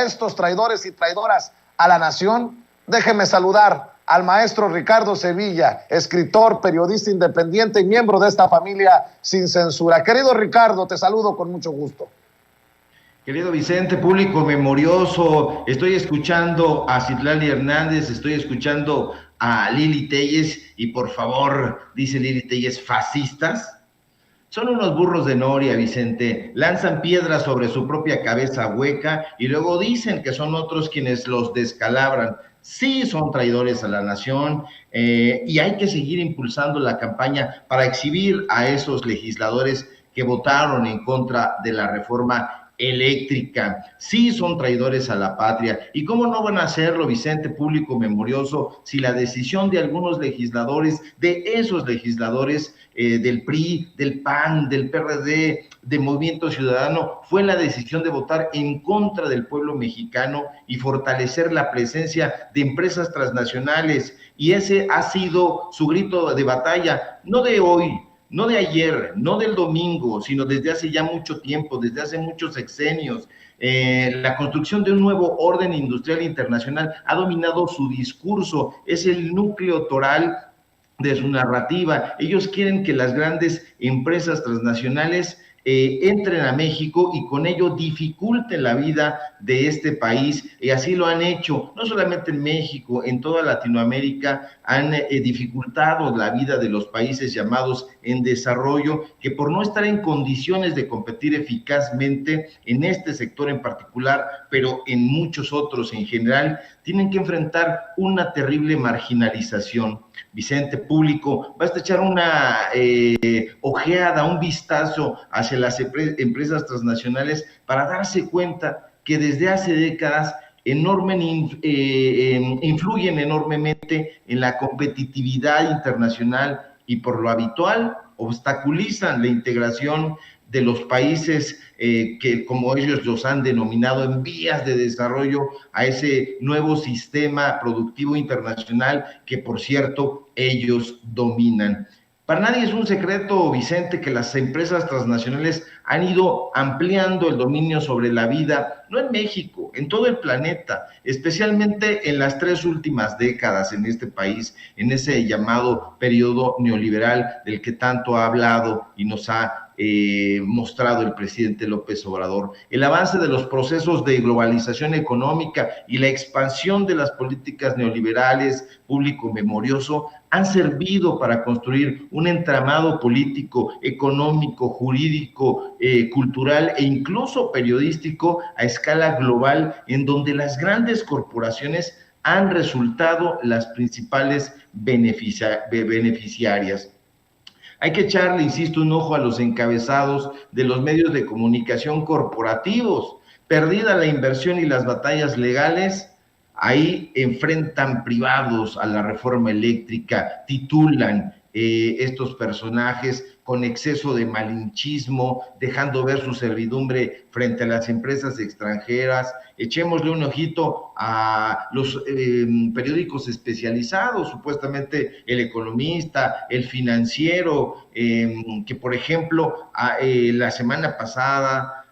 estos traidores y traidoras a la nación, déjeme saludar al maestro Ricardo Sevilla, escritor, periodista independiente y miembro de esta familia Sin Censura. Querido Ricardo, te saludo con mucho gusto. Querido Vicente, público memorioso, estoy escuchando a Citlali Hernández, estoy escuchando a Lili Téllez y por favor, dice Lili Téllez, fascistas. Son unos burros de noria, Vicente, lanzan piedras sobre su propia cabeza hueca y luego dicen que son otros quienes los descalabran. Sí son traidores a la nación y hay que seguir impulsando la campaña para exhibir a esos legisladores que votaron en contra de la reforma eléctrica. Sí son traidores a la patria. ¿Y cómo no van a hacerlo, Vicente, público memorioso, si la decisión de algunos legisladores, de esos legisladores del PRI, del PAN, del PRD, de Movimiento Ciudadano, fue la decisión de votar en contra del pueblo mexicano y fortalecer la presencia de empresas transnacionales? Y ese ha sido su grito de batalla, no de hoy, no de ayer, no del domingo, sino desde hace ya mucho tiempo, desde hace muchos sexenios. La construcción de un nuevo orden industrial internacional ha dominado su discurso, es el núcleo toral de su narrativa. Ellos quieren que las grandes empresas transnacionales entren a México y con ello dificulten la vida de este país, y así lo han hecho, no solamente en México, en toda Latinoamérica han dificultado la vida de los países llamados en desarrollo, que por no estar en condiciones de competir eficazmente en este sector en particular, pero en muchos otros en general, tienen que enfrentar una terrible marginalización. Vicente, público, basta echar una ojeada, un vistazo hacia las empresas transnacionales para darse cuenta que desde hace décadas influyen enormemente en la competitividad internacional y por lo habitual obstaculizan la integración de los países que, como ellos los han denominado, en vías de desarrollo, a ese nuevo sistema productivo internacional que, por cierto, ellos dominan. Para nadie es un secreto, Vicente, que las empresas transnacionales han ido ampliando el dominio sobre la vida, no en México, en todo el planeta, especialmente en las 3 últimas décadas en este país, en ese llamado periodo neoliberal del que tanto ha hablado y nos ha mostrado el presidente López Obrador. El avance de los procesos de globalización económica y la expansión de las políticas neoliberales, público memorioso, han servido para construir un entramado político, económico, jurídico, cultural e incluso periodístico a escala global, en donde las grandes corporaciones han resultado las principales beneficiarias. Hay que echarle, insisto, un ojo a los encabezados de los medios de comunicación corporativos. Perdida la inversión y las batallas legales, ahí enfrentan privados a la reforma eléctrica, titulan estos personajes con exceso de malinchismo, dejando ver su servidumbre frente a las empresas extranjeras. Echémosle un ojito a los periódicos especializados, supuestamente El Economista, El Financiero, que por ejemplo la semana pasada,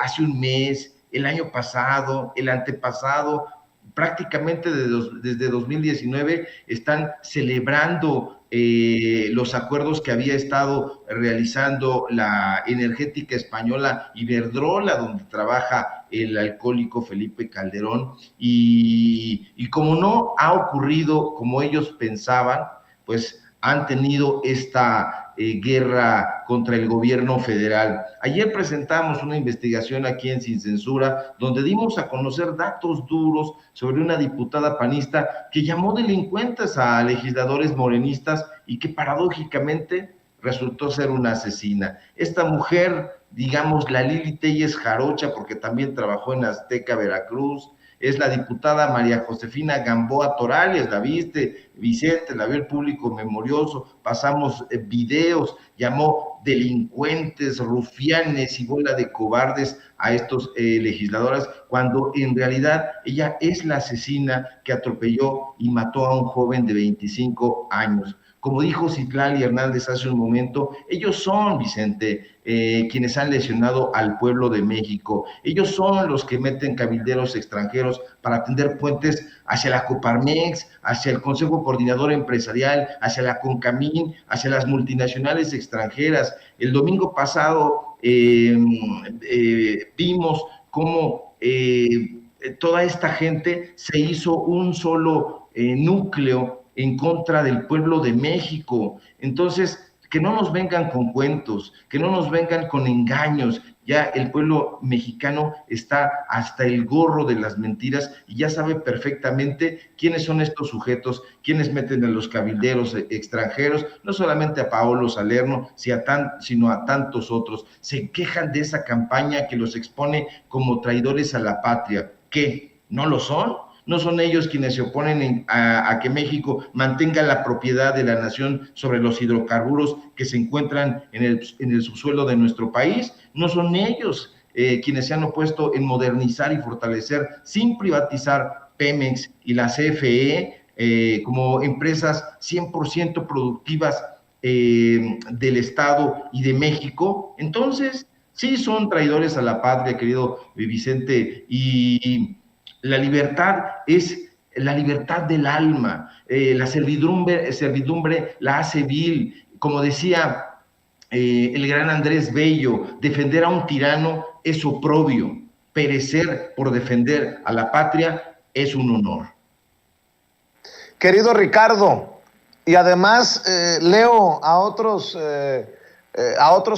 hace un mes, el año pasado, el antepasado, prácticamente desde 2019 están celebrando los acuerdos que había estado realizando la energética española Iberdrola, donde trabaja el alcohólico Felipe Calderón, y como no ha ocurrido como ellos pensaban, pues han tenido esta guerra contra el gobierno federal. Ayer presentamos una investigación aquí en Sin Censura, donde dimos a conocer datos duros sobre una diputada panista que llamó delincuentes a legisladores morenistas y que paradójicamente resultó ser una asesina. Esta mujer, digamos, la Lili Téllez Jarocha, porque también trabajó en Azteca, Veracruz, es la diputada María Josefina Gamboa Torales. La viste, Vicente, la vio el público memorioso, pasamos videos, llamó delincuentes, rufianes y bola de cobardes a estos legisladoras, cuando en realidad ella es la asesina que atropelló y mató a un joven de 25 años. como dijo Citlali Hernández hace un momento, ellos son, Vicente, quienes han lesionado al pueblo de México. Ellos son los que meten cabilderos extranjeros para tender puentes hacia la Coparmex, hacia el Consejo Coordinador Empresarial, hacia la CONCAMIN, hacia las multinacionales extranjeras. El domingo pasado vimos cómo toda esta gente se hizo un solo núcleo en contra del pueblo de México. Entonces, que no nos vengan con cuentos, que no nos vengan con engaños. Ya el pueblo mexicano está hasta el gorro de las mentiras y ya sabe perfectamente quiénes son estos sujetos, quiénes meten a los cabilderos extranjeros, no solamente a Paolo Salerno, sino a tantos otros. Se quejan de esa campaña que los expone como traidores a la patria. ¿Qué? ¿No lo son? ¿No son ellos quienes se oponen a que México mantenga la propiedad de la nación sobre los hidrocarburos que se encuentran en el subsuelo de nuestro país? ¿No son ellos quienes se han opuesto en modernizar y fortalecer, sin privatizar, Pemex y la CFE como empresas 100% productivas del Estado y de México? Entonces, sí son traidores a la patria, querido Vicente, y la libertad es la libertad del alma, la servidumbre la hace vil. Como decía el gran Andrés Bello, defender a un tirano es oprobio, perecer por defender a la patria es un honor. Querido Ricardo, y además leo a otros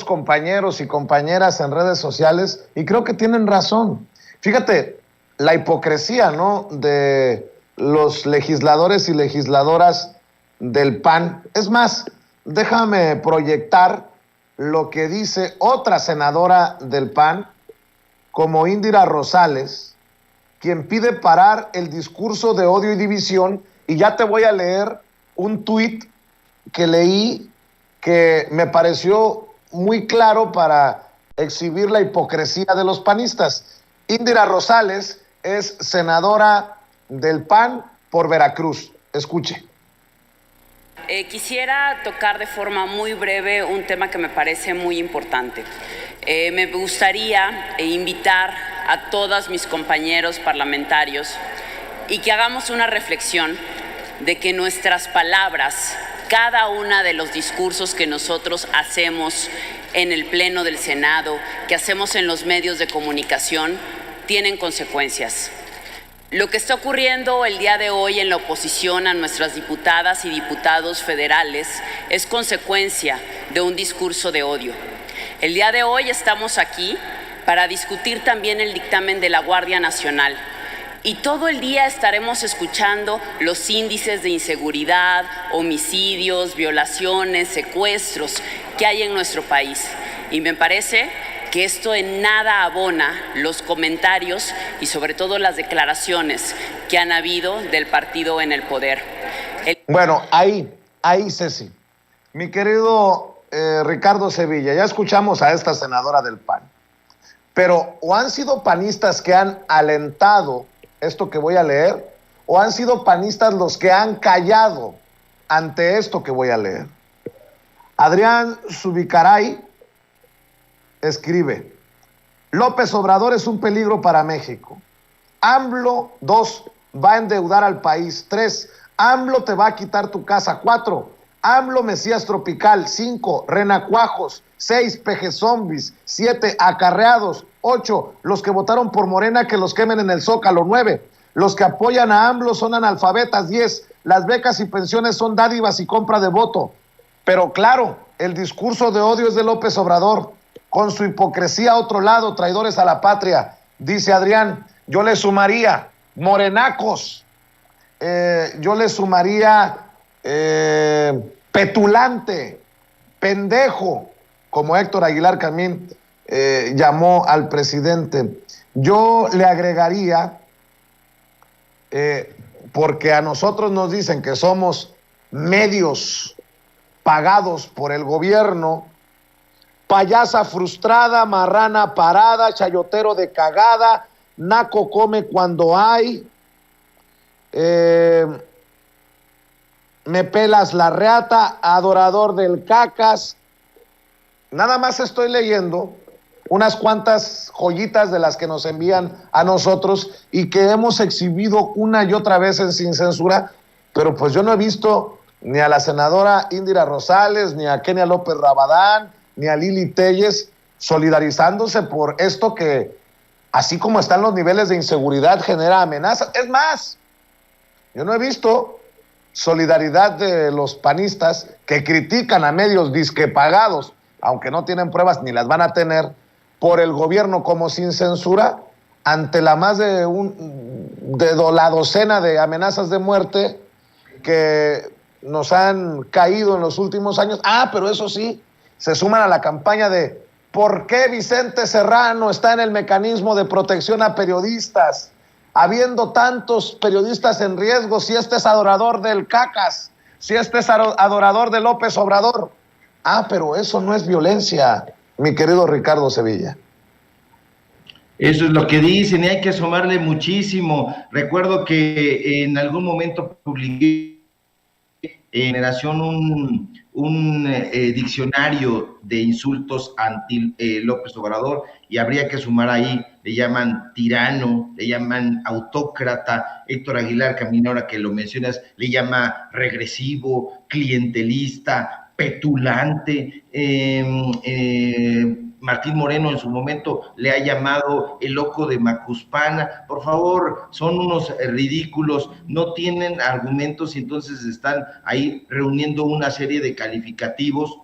compañeros y compañeras en redes sociales y creo que tienen razón. Fíjate, la hipocresía, ¿no?, de los legisladores y legisladoras del PAN. Es más, déjame proyectar lo que dice otra senadora del PAN, como Indira Rosales, quien pide parar el discurso de odio y división, y ya te voy a leer un tuit que leí que me pareció muy claro para exhibir la hipocresía de los panistas. Indira Rosales es senadora del PAN por Veracruz. Escuche. Quisiera tocar de forma muy breve un tema que me parece muy importante. Me gustaría invitar a todos mis compañeros parlamentarios y que hagamos una reflexión de que nuestras palabras, cada una de los discursos que nosotros hacemos en el Pleno del Senado, que hacemos en los medios de comunicación, tienen consecuencias. Lo que está ocurriendo el día de hoy en la oposición a nuestras diputadas y diputados federales es consecuencia de un discurso de odio. El día de hoy estamos aquí para discutir también el dictamen de la Guardia Nacional y todo el día estaremos escuchando los índices de inseguridad, homicidios, violaciones, secuestros que hay en nuestro país. Y me parece que esto en nada abona los comentarios y sobre todo las declaraciones que han habido del partido en el poder. Bueno, ahí, Ceci. Mi querido Ricardo Sevilla, ya escuchamos a esta senadora del PAN, pero o han sido panistas que han alentado esto que voy a leer, o han sido panistas los que han callado ante esto que voy a leer. Adrián Zubicaray escribe: López Obrador es un peligro para México. AMLO, 2, va a endeudar al país. 3, AMLO te va a quitar tu casa. 4, AMLO Mesías Tropical. 5, renacuajos. 6, peje zombies. 7, acarreados. 8, los que votaron por Morena que los quemen en el Zócalo. 9, los que apoyan a AMLO son analfabetas. 10, las becas y pensiones son dádivas y compra de voto. Pero claro, el discurso de odio es de López Obrador, con su hipocresía a otro lado, traidores a la patria. Dice Adrián, yo le sumaría morenacos, yo le sumaría petulante, pendejo, como Héctor Aguilar Camín llamó al presidente. Yo le agregaría, porque a nosotros nos dicen que somos medios pagados por el gobierno, payasa frustrada, marrana parada, chayotero de cagada, naco come cuando hay, me pelas la reata, adorador del cacas. Nada más estoy leyendo unas cuantas joyitas de las que nos envían a nosotros y que hemos exhibido una y otra vez en Sin Censura, pero pues yo no he visto ni a la senadora Indira Rosales, ni a Kenia López Rabadán, ni a Lili Téllez solidarizándose por esto que, así como están los niveles de inseguridad, genera amenazas. Es más, yo no he visto solidaridad de los panistas que critican a medios disque pagados, aunque no tienen pruebas ni las van a tener, por el gobierno como Sin Censura, ante la más de la docena de amenazas de muerte que nos han caído en los últimos años. Pero eso sí, se suman a la campaña de ¿por qué Vicente Serrano está en el mecanismo de protección a periodistas? Habiendo tantos periodistas en riesgo, si este es adorador del cacas, si este es adorador de López Obrador. Pero eso no es violencia, mi querido Ricardo Sevilla. Eso es lo que dicen y hay que asomarle muchísimo. Recuerdo que en algún momento publiqué en Generación un diccionario de insultos anti López Obrador, y habría que sumar ahí, le llaman tirano, le llaman autócrata. Héctor Aguilar Camino, ahora que lo mencionas, le llama regresivo, clientelista, petulante. Martín Moreno en su momento le ha llamado el loco de Macuspana. Por favor, son unos ridículos, no tienen argumentos y entonces están ahí reuniendo una serie de calificativos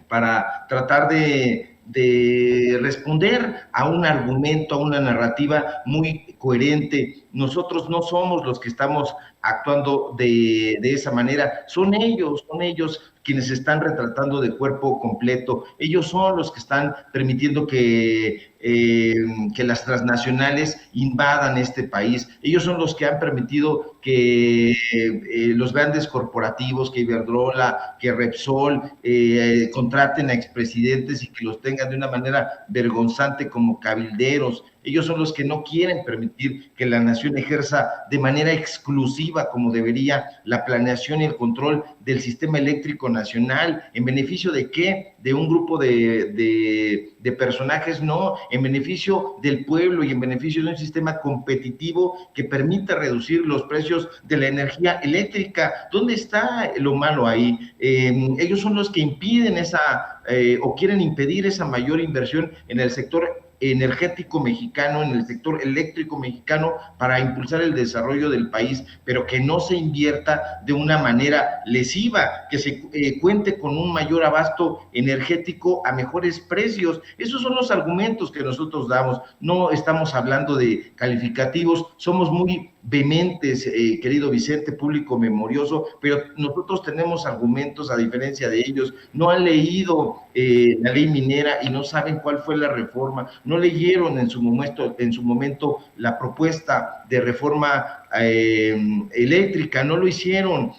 para tratar de responder a un argumento, a una narrativa muy coherente. Nosotros no somos los que estamos actuando de esa manera, son ellos quienes están retratando de cuerpo completo. Ellos son los que están permitiendo que las transnacionales invadan este país. Ellos son los que han permitido que los grandes corporativos, que Iberdrola, que Repsol, contraten a expresidentes y que los tengan de una manera vergonzante como cabilderos. Ellos son los que no quieren permitir que la nación ejerza de manera exclusiva, como debería, la planeación y el control del sistema eléctrico nacional. ¿En beneficio de qué? De un grupo de personajes, no, en beneficio del pueblo y en beneficio de un sistema competitivo que permita reducir los precios de la energía eléctrica. ¿Dónde está lo malo ahí? Ellos son los que impiden o quieren impedir esa mayor inversión en el sector energético mexicano, en el sector eléctrico mexicano, para impulsar el desarrollo del país, pero que no se invierta de una manera lesiva, que se cuente con un mayor abasto energético a mejores precios. Esos son los argumentos que nosotros damos. No estamos hablando de calificativos, somos muy vehementes, querido Vicente, público memorioso, pero nosotros tenemos argumentos a diferencia de ellos. No han leído la ley minera y no saben cuál fue la reforma, no leyeron en su momento la propuesta de reforma eléctrica, no lo hicieron,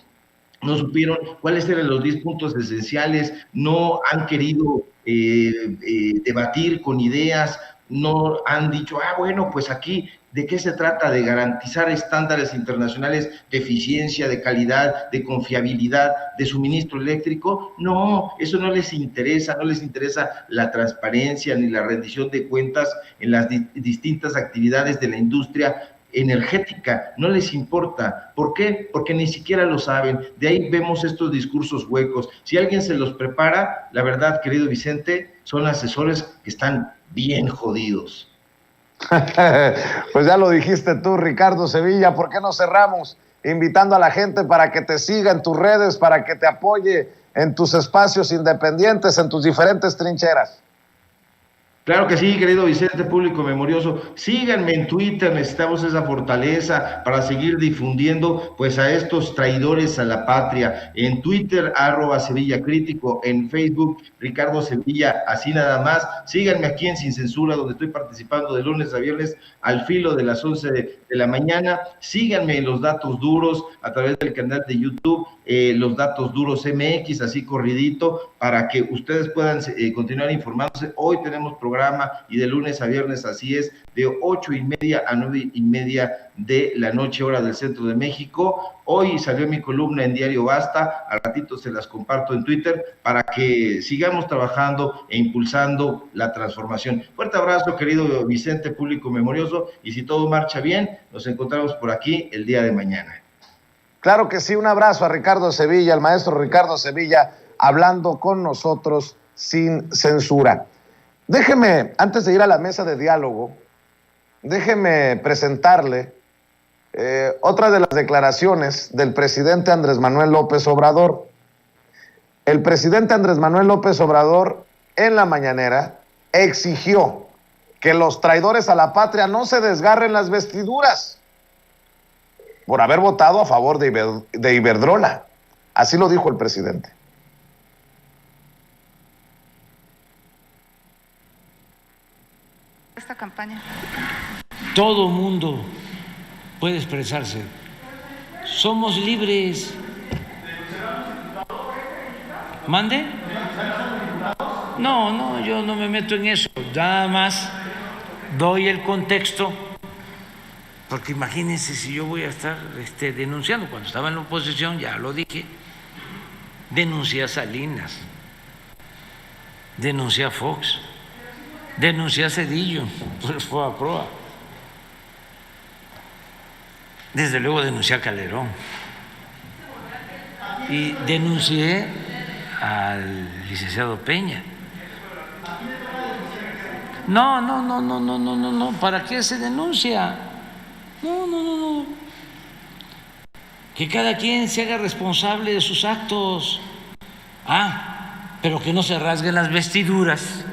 no supieron cuáles eran los 10 puntos esenciales, no han querido debatir con ideas, no han dicho, bueno, pues aquí, ¿de qué se trata? De garantizar estándares internacionales de eficiencia, de calidad, de confiabilidad, de suministro eléctrico. No, eso no les interesa la transparencia ni la rendición de cuentas en las distintas actividades de la industria energética, no les importa. ¿Por qué? Porque ni siquiera lo saben. De ahí vemos estos discursos huecos. Si alguien se los prepara, la verdad, querido Vicente, son asesores que están bien jodidos. Pues ya lo dijiste tú, Ricardo Sevilla. ¿Por qué no cerramos invitando a la gente para que te siga en tus redes, para que te apoye en tus espacios independientes, en tus diferentes trincheras? Claro que sí, querido Vicente, público memorioso. Síganme en Twitter, necesitamos esa fortaleza para seguir difundiendo pues a estos traidores a la patria. En Twitter, @SevillaCrítico, en Facebook, Ricardo Sevilla, así nada más. Síganme aquí en Sin Censura, donde estoy participando de lunes a viernes al filo de las 11 de la mañana. Síganme en Los Datos Duros a través del canal de YouTube, Los Datos Duros MX, así corridito, para que ustedes puedan continuar informándose. Hoy tenemos programas programa y de lunes a viernes, así es, de 8:30 a 9:30 de la noche, hora del centro de México. Hoy salió mi columna en Diario Basta, al ratito se las comparto en Twitter para que sigamos trabajando e impulsando la transformación. Fuerte abrazo, querido Vicente, público memorioso, y si todo marcha bien, nos encontramos por aquí el día de mañana. Claro que sí, un abrazo a Ricardo Sevilla, al maestro Ricardo Sevilla, hablando con nosotros sin censura. Déjeme, antes de ir a la mesa de diálogo, déjeme presentarle otra de las declaraciones del presidente Andrés Manuel López Obrador. El presidente Andrés Manuel López Obrador en la mañanera exigió que los traidores a la patria no se desgarren las vestiduras por haber votado a favor de Iberdrola. Así lo dijo el presidente. Esta campaña. Todo mundo puede expresarse. Somos libres. ¿Mande? No, yo no me meto en eso. Nada más doy el contexto, porque imagínense si yo voy a estar denunciando. Cuando estaba en la oposición, ya lo dije, denuncié a Salinas, denuncié a Fox, denuncié a Zedillo, pues fue a proa. Desde luego denuncié a Calderón y denuncié al licenciado Peña. No, ¿para qué se denuncia? No. Que cada quien se haga responsable de sus actos. Pero que no se rasguen las vestiduras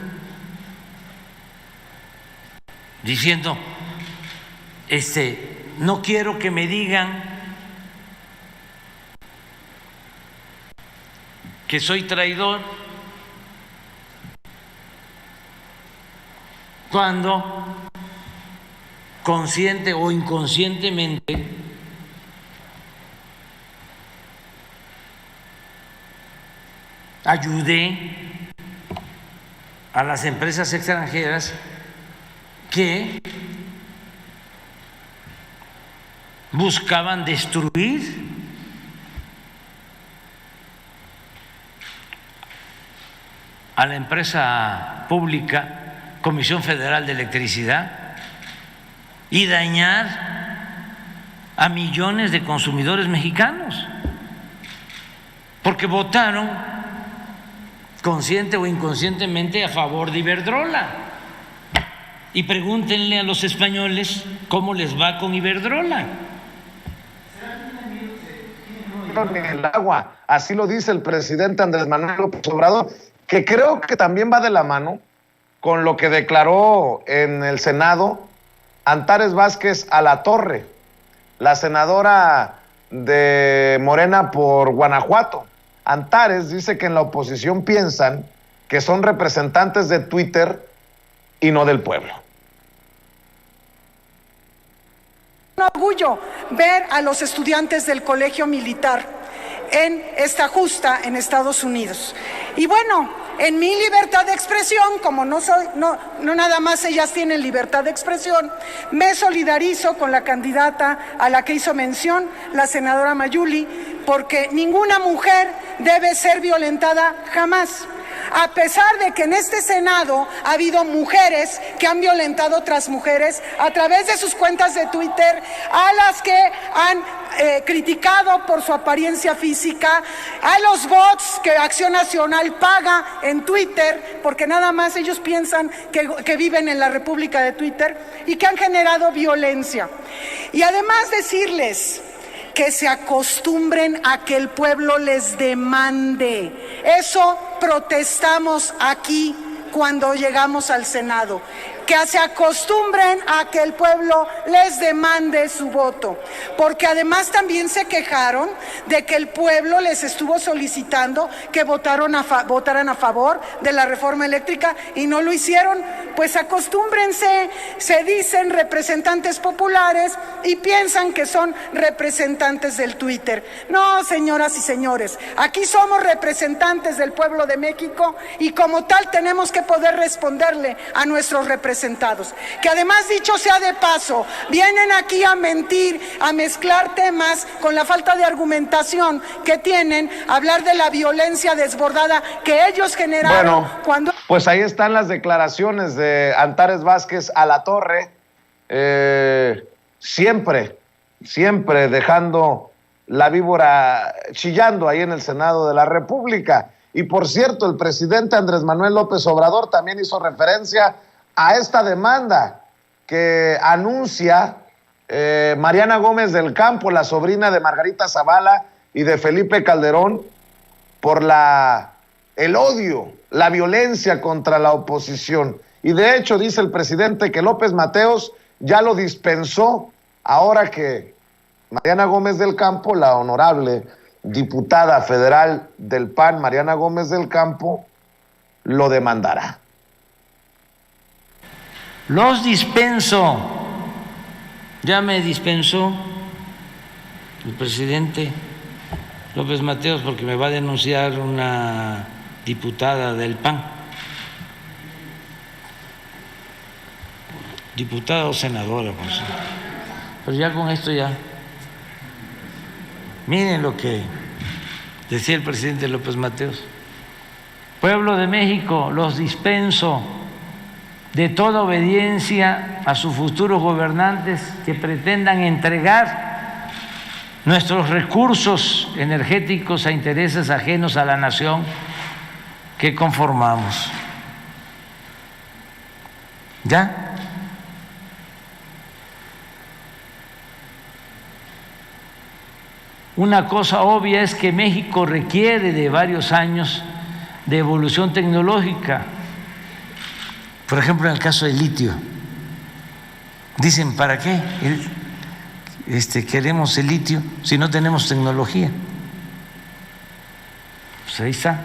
diciendo, no quiero que me digan que soy traidor cuando consciente o inconscientemente ayudé a las empresas extranjeras que buscaban destruir a la empresa pública Comisión Federal de Electricidad y dañar a millones de consumidores mexicanos porque votaron consciente o inconscientemente a favor de Iberdrola. Y pregúntenle a los españoles cómo les va con Iberdrola. En el agua, así lo dice el presidente Andrés Manuel López Obrador, que creo que también va de la mano con lo que declaró en el Senado Antares Vázquez Alatorre, la senadora de Morena por Guanajuato. Antares dice que en la oposición piensan que son representantes de Twitter y no del pueblo. Un orgullo ver a los estudiantes del colegio militar en esta justa en Estados Unidos. Y bueno, en mi libertad de expresión, como no nada más ellas tienen libertad de expresión, me solidarizo con la candidata a la que hizo mención, la senadora Mayuli, porque ninguna mujer debe ser violentada jamás. A pesar de que en este Senado ha habido mujeres que han violentado a otras mujeres a través de sus cuentas de Twitter, a las que han criticado por su apariencia física, a los bots que Acción Nacional paga en Twitter, porque nada más ellos piensan que viven en la República de Twitter, y que han generado violencia. Y además decirles que se acostumbren a que el pueblo les demande. Eso protestamos aquí cuando llegamos al Senado. que se acostumbren a que el pueblo les demande su voto, porque además también se quejaron de que el pueblo les estuvo solicitando que votaran a favor de la reforma eléctrica y no lo hicieron. Pues acostúmbrense, se dicen representantes populares y piensan que son representantes del Twitter. No, señoras y señores, aquí somos representantes del pueblo de México y como tal tenemos que poder responderle a nuestros representados, que además, dicho sea de paso, vienen aquí a mentir, a mezclar temas con la falta de argumentación que tienen, hablar de la violencia desbordada que ellos generaron cuando... Pues ahí están las declaraciones de Antares Vázquez Alatorre, siempre dejando la víbora chillando ahí en el Senado de la República. Y por cierto, el presidente Andrés Manuel López Obrador también hizo referencia a esta demanda que anuncia Mariana Gómez del Campo, la sobrina de Margarita Zavala y de Felipe Calderón, por el odio, la violencia contra la oposición. Y de hecho dice el presidente que López Mateos ya lo dispensó, ahora que Mariana Gómez del Campo, la honorable diputada federal del PAN, Mariana Gómez del Campo, lo demandará. Los dispenso. Ya me dispensó el presidente López Mateos porque me va a denunciar una diputada del PAN. Diputada o senadora, por cierto. Pero ya con esto ya. Miren lo que decía el presidente López Mateos. Pueblo de México, los dispenso de toda obediencia a sus futuros gobernantes que pretendan entregar nuestros recursos energéticos a intereses ajenos a la nación que conformamos. ¿Ya? Una cosa obvia es que México requiere de varios años de evolución tecnológica. Por ejemplo, en el caso del litio, dicen, ¿para qué queremos el litio si no tenemos tecnología? Pues ahí está.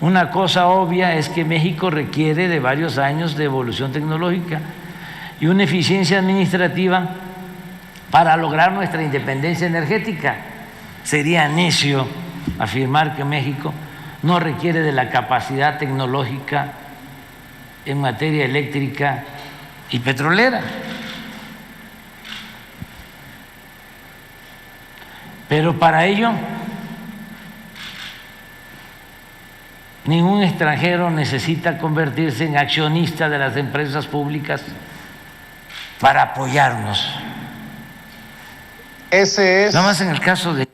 Una cosa obvia es que México requiere de varios años de evolución tecnológica y una eficiencia administrativa para lograr nuestra independencia energética. Sería necio afirmar que México no requiere de la capacidad tecnológica en materia eléctrica y petrolera. Pero para ello, ningún extranjero necesita convertirse en accionista de las empresas públicas para apoyarnos. Nada más en el caso de...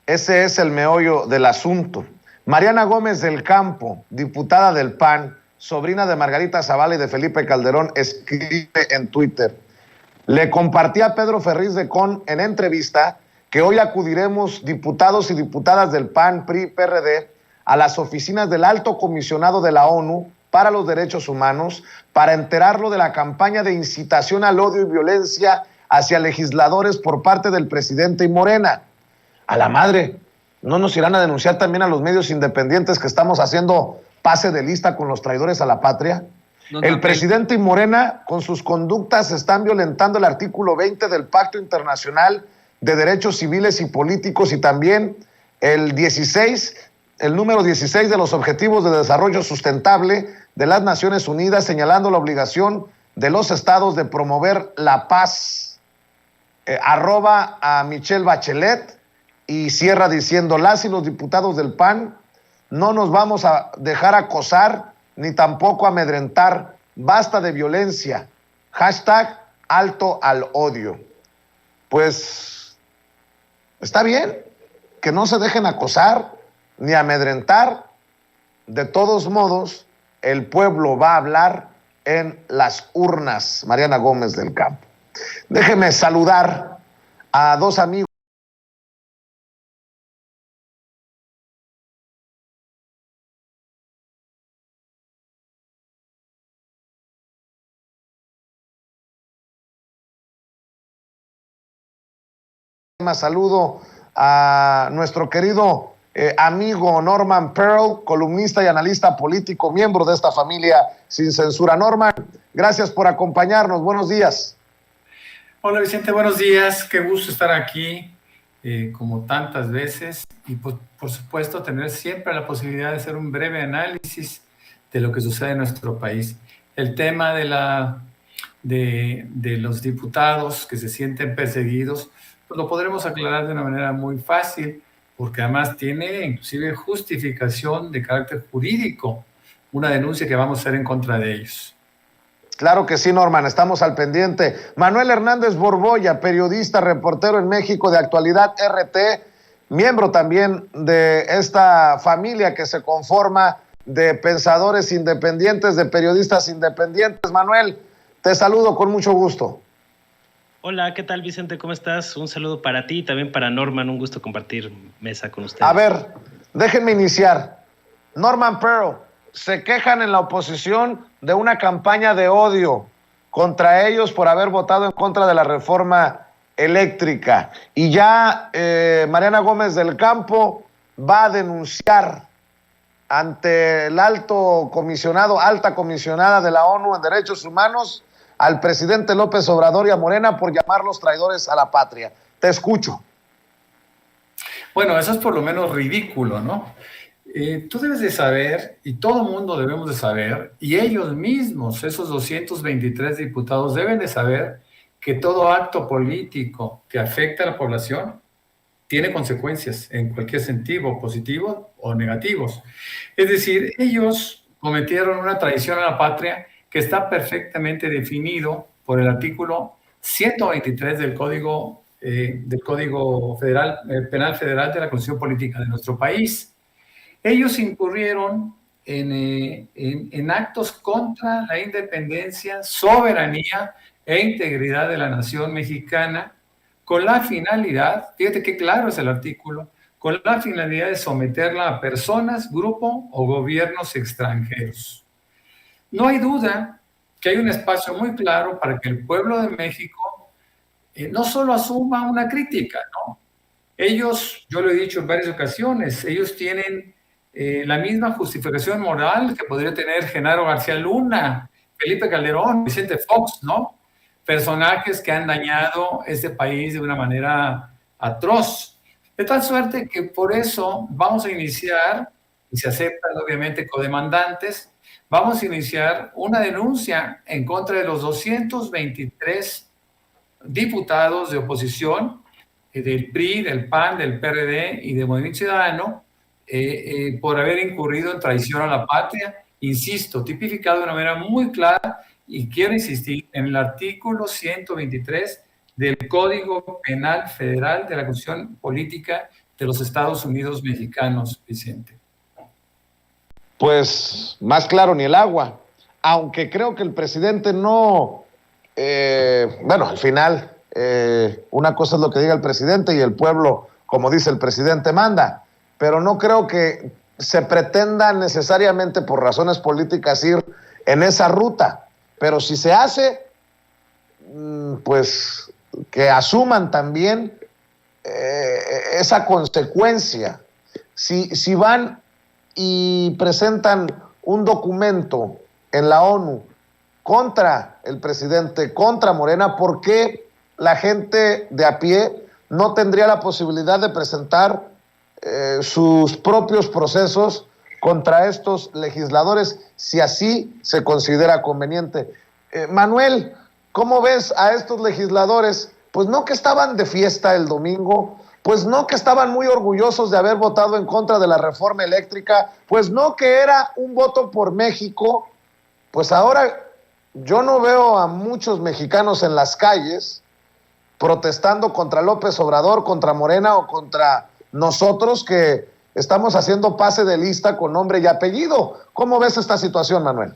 Ese es el meollo del asunto. Mariana Gómez del Campo, diputada del PAN, sobrina de Margarita Zavala y de Felipe Calderón, escribe en Twitter: le compartí a Pedro Ferriz de Con en entrevista que hoy acudiremos diputados y diputadas del PAN, PRI, PRD a las oficinas del Alto Comisionado de la ONU para los Derechos Humanos para enterarlo de la campaña de incitación al odio y violencia hacia legisladores por parte del presidente y Morena. A la madre, ¿no nos irán a denunciar también a los medios independientes que estamos haciendo pase de lista con los traidores a la patria? El presidente y Morena, con sus conductas, están violentando el artículo 20 del Pacto Internacional de Derechos Civiles y Políticos y también el número 16 de los Objetivos de Desarrollo Sustentable de las Naciones Unidas, señalando la obligación de los estados de promover la paz. Arroba a Michelle Bachelet y cierra diciendo: las y los diputados del PAN no nos vamos a dejar acosar ni tampoco amedrentar. Basta de violencia. Hashtag alto al odio. Pues está bien que no se dejen acosar ni amedrentar. De todos modos, el pueblo va a hablar en las urnas. Mariana Gómez del Campo. Déjeme saludar a dos amigos. Saludo a nuestro querido amigo Norman Pearl, columnista y analista político, miembro de esta familia Sin Censura. Norman, gracias por acompañarnos. Buenos días. Hola Vicente, buenos días. Qué gusto estar aquí, como tantas veces, y por supuesto tener siempre la posibilidad de hacer un breve análisis de lo que sucede en nuestro país. El tema de los diputados que se sienten perseguidos, pues lo podremos aclarar de una manera muy fácil, porque además tiene inclusive justificación de carácter jurídico, una denuncia que vamos a hacer en contra de ellos. Claro que sí, Norman, estamos al pendiente. Manuel Hernández Borboya, periodista, reportero en México de Actualidad RT, miembro también de esta familia que se conforma de pensadores independientes, de periodistas independientes. Manuel, te saludo con mucho gusto. Hola, ¿qué tal, Vicente? ¿Cómo estás? Un saludo para ti y también para Norman. Un gusto compartir mesa con ustedes. A ver, déjenme iniciar. Norman Pearl, se quejan en la oposición de una campaña de odio contra ellos por haber votado en contra de la reforma eléctrica. Y ya Mariana Gómez del Campo va a denunciar ante el alta comisionada de la ONU en Derechos Humanos al presidente López Obrador y a Morena por llamarlos traidores a la patria. Te escucho. Bueno, eso es por lo menos ridículo, ¿no? Tú debes de saber, y todo el mundo debemos de saber, y ellos mismos, esos 223 diputados, deben de saber que todo acto político que afecta a la población tiene consecuencias en cualquier sentido, positivos o negativos. Es decir, ellos cometieron una traición a la patria que está perfectamente definido por el artículo 123 del Código Federal, Penal Federal de la Constitución Política de nuestro país. Ellos incurrieron en actos contra la independencia, soberanía e integridad de la nación mexicana, con la finalidad, fíjate qué claro es el artículo, con la finalidad de someterla a personas, grupo o gobiernos extranjeros. No hay duda que hay un espacio muy claro para que el pueblo de México no solo asuma una crítica, ¿no? Ellos, yo lo he dicho en varias ocasiones, ellos tienen la misma justificación moral que podría tener Genaro García Luna, Felipe Calderón, Vicente Fox, ¿no? Personajes que han dañado este país de una manera atroz. De tal suerte que por eso vamos a iniciar, y se aceptan obviamente codemandantes, vamos a iniciar una denuncia en contra de los 223 diputados de oposición, del PRI, del PAN, del PRD y de Movimiento Ciudadano, por haber incurrido en traición a la patria, insisto, tipificado de una manera muy clara, y quiero insistir en el artículo 123 del Código Penal Federal de la Constitución Política de los Estados Unidos Mexicanos, Vicente. Pues más claro ni el agua, aunque creo que el presidente no, bueno, al final, una cosa es lo que diga el presidente y el pueblo, como dice el presidente, manda, pero no creo que se pretenda necesariamente por razones políticas ir en esa ruta. Pero si se hace, pues que asuman también esa consecuencia. Si van y presentan un documento en la ONU contra el presidente, contra Morena, ¿por qué la gente de a pie no tendría la posibilidad de presentar sus propios procesos contra estos legisladores, si así se considera conveniente? Manuel, ¿cómo ves a estos legisladores? Pues no que estaban de fiesta el domingo, pues no que estaban muy orgullosos de haber votado en contra de la reforma eléctrica, pues no que era un voto por México. Pues ahora yo no veo a muchos mexicanos en las calles protestando contra López Obrador, contra Morena o contra nosotros que estamos haciendo pase de lista con nombre y apellido. ¿Cómo ves esta situación, Manuel?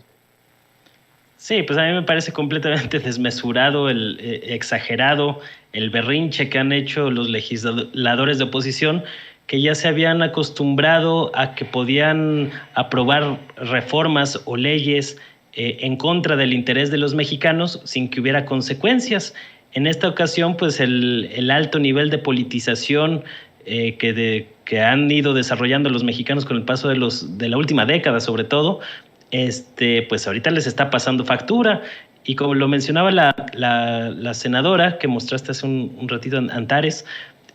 Sí, pues a mí me parece completamente desmesurado, exagerado, el berrinche que han hecho los legisladores de oposición, que ya se habían acostumbrado a que podían aprobar reformas o leyes en contra del interés de los mexicanos sin que hubiera consecuencias. En esta ocasión, pues el alto nivel de politización que han ido desarrollando los mexicanos con el paso de la última década, sobre todo, pues ahorita les está pasando factura. Y como lo mencionaba la senadora que mostraste hace un ratito, Antares,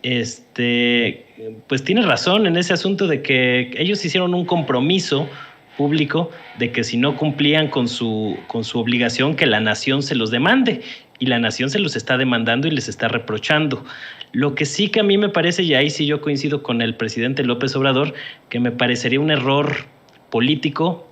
pues tiene razón en ese asunto de que ellos hicieron un compromiso público de que si no cumplían con su obligación, que la nación se los demande, y la nación se los está demandando y les está reprochando. Lo que sí que a mí me parece, y ahí sí yo coincido con el presidente López Obrador, que me parecería un error político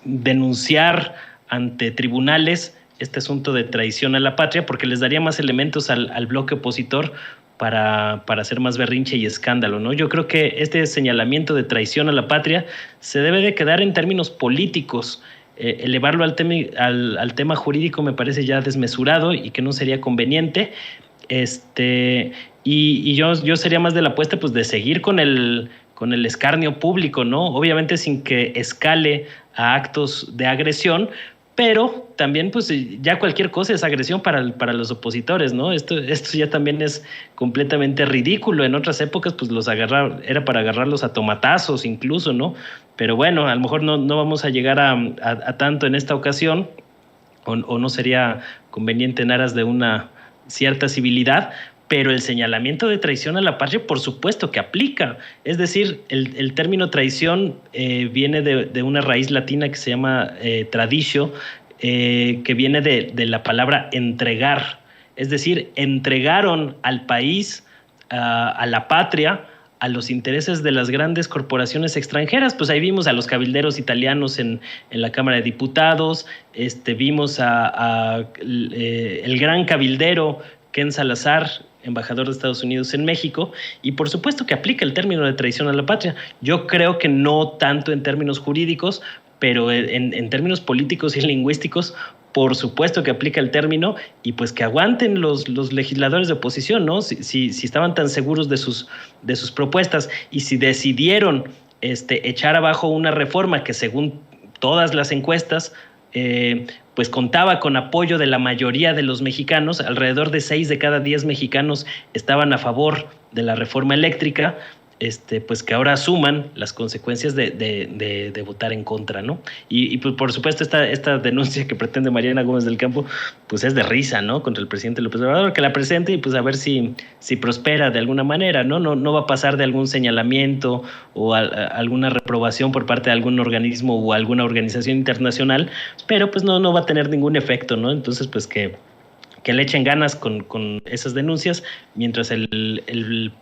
denunciar ante tribunales este asunto de traición a la patria, porque les daría más elementos al bloque opositor para hacer más berrinche y escándalo, ¿no? Yo creo que este señalamiento de traición a la patria se debe de quedar en términos políticos. Elevarlo al tema jurídico me parece ya desmesurado y que no sería conveniente. Y yo sería más de la apuesta, pues, de seguir con el escarnio público, ¿no? Obviamente sin que escale a actos de agresión, pero también, pues, ya cualquier cosa es agresión para los opositores, ¿no? Esto ya también es completamente ridículo. En otras épocas, pues, era para agarrarlos a tomatazos incluso, ¿no? Pero bueno, a lo mejor no vamos a llegar a tanto en esta ocasión, o no sería conveniente en aras de una cierta civilidad, pero el señalamiento de traición a la patria, por supuesto que aplica. Es decir, el término traición viene de una raíz latina que se llama traditio, que viene de la palabra entregar. Es decir, entregaron al país, a la patria, a los intereses de las grandes corporaciones extranjeras. Pues ahí vimos a los cabilderos italianos en la Cámara de Diputados, vimos el gran cabildero Ken Salazar, embajador de Estados Unidos en México, y por supuesto que aplica el término de traición a la patria. Yo creo que no tanto en términos jurídicos, pero en términos políticos y lingüísticos, por supuesto que aplica el término, y pues que aguanten los legisladores de oposición, ¿no? Si estaban tan seguros de sus propuestas, y si decidieron echar abajo una reforma que, según todas las encuestas, pues contaba con apoyo de la mayoría de los mexicanos, alrededor de 6 de cada 10 mexicanos estaban a favor de la reforma eléctrica, pues que ahora asuman las consecuencias de votar en contra, ¿no? Y pues, por supuesto, esta denuncia que pretende Mariana Gómez del Campo, pues es de risa, ¿no? Contra el presidente López Obrador, que la presente y pues a ver si prospera de alguna manera, ¿no? No va a pasar de algún señalamiento o alguna reprobación por parte de algún organismo o alguna organización internacional, pero pues no va a tener ningún efecto, ¿no? Entonces, pues que le echen ganas con esas denuncias, mientras el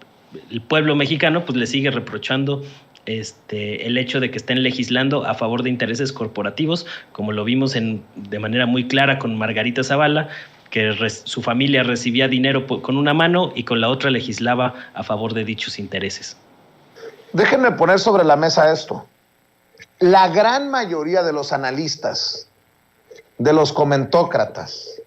pueblo mexicano pues le sigue reprochando el hecho de que estén legislando a favor de intereses corporativos, como lo vimos de manera muy clara con Margarita Zavala, que su familia recibía dinero con una mano y con la otra legislaba a favor de dichos intereses. Déjenme poner sobre la mesa esto. La gran mayoría de los analistas, de los comentócratas,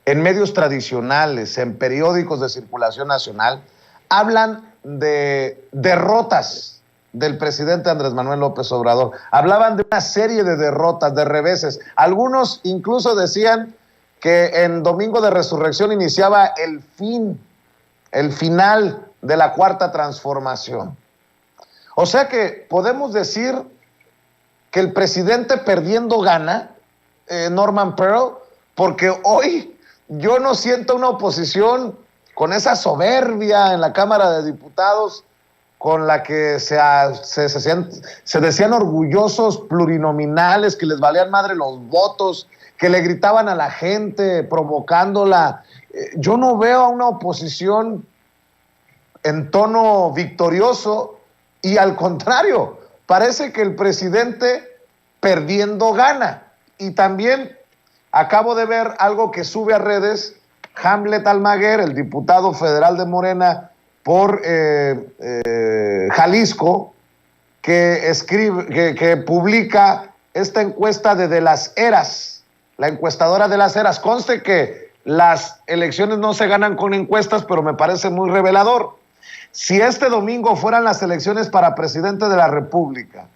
en medios tradicionales, en periódicos de circulación nacional, hablan de derrotas del presidente Andrés Manuel López Obrador. Hablaban de una serie de derrotas, de reveses. Algunos incluso decían que en Domingo de Resurrección iniciaba el final de la Cuarta Transformación. O sea que podemos decir que el presidente perdiendo gana, Norman Pearl, porque hoy yo no siento una oposición con esa soberbia en la Cámara de Diputados con la que se decían orgullosos plurinominales, que les valían madre los votos, que le gritaban a la gente provocándola. Yo no veo a una oposición en tono victorioso, y al contrario, parece que el presidente perdiendo gana. Y también acabo de ver algo que sube a redes Hamlet Almaguer, el diputado federal de Morena por Jalisco, que publica esta encuesta de las Heras, la encuestadora de las Heras. Conste que las elecciones no se ganan con encuestas, pero me parece muy revelador. Si este domingo fueran las elecciones para presidente de la República,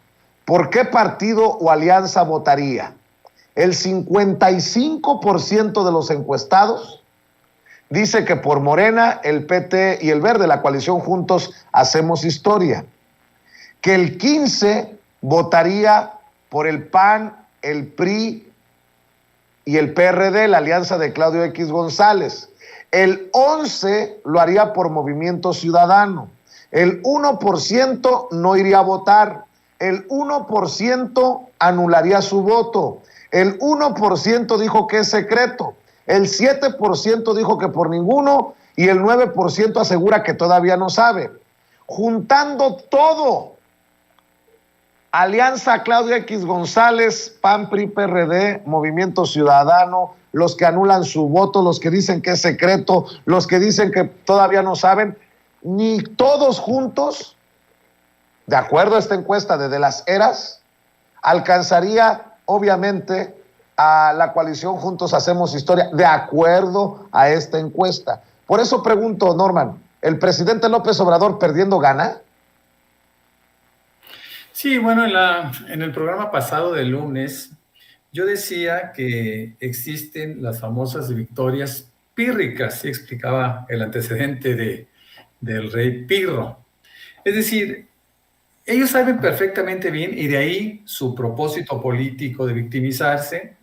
¿por qué partido o alianza votaría? El 55% de los encuestados dice que por Morena, el PT y el Verde, la coalición Juntos Hacemos Historia. Que el 15% votaría por el PAN, el PRI y el PRD, la alianza de Claudio X González. El 11% lo haría por Movimiento Ciudadano. El 1% no iría a votar. El 1% anularía su voto. El 1% dijo que es secreto. El 7% dijo que por ninguno y el 9% asegura que todavía no sabe. Juntando todo, Alianza Claudio X González, PAN, PRI, PRD, Movimiento Ciudadano, los que anulan su voto, los que dicen que es secreto, los que dicen que todavía no saben, ni todos juntos, de acuerdo a esta encuesta de las Eras, alcanzaría obviamente a la coalición Juntos Hacemos Historia, de acuerdo a esta encuesta. Por eso pregunto, Norman, ¿el presidente López Obrador perdiendo gana? Sí, bueno, en el programa pasado de lunes, yo decía que existen las famosas victorias pírricas, y explicaba el antecedente del rey Pirro. Es decir, ellos saben perfectamente bien, y de ahí su propósito político de victimizarse,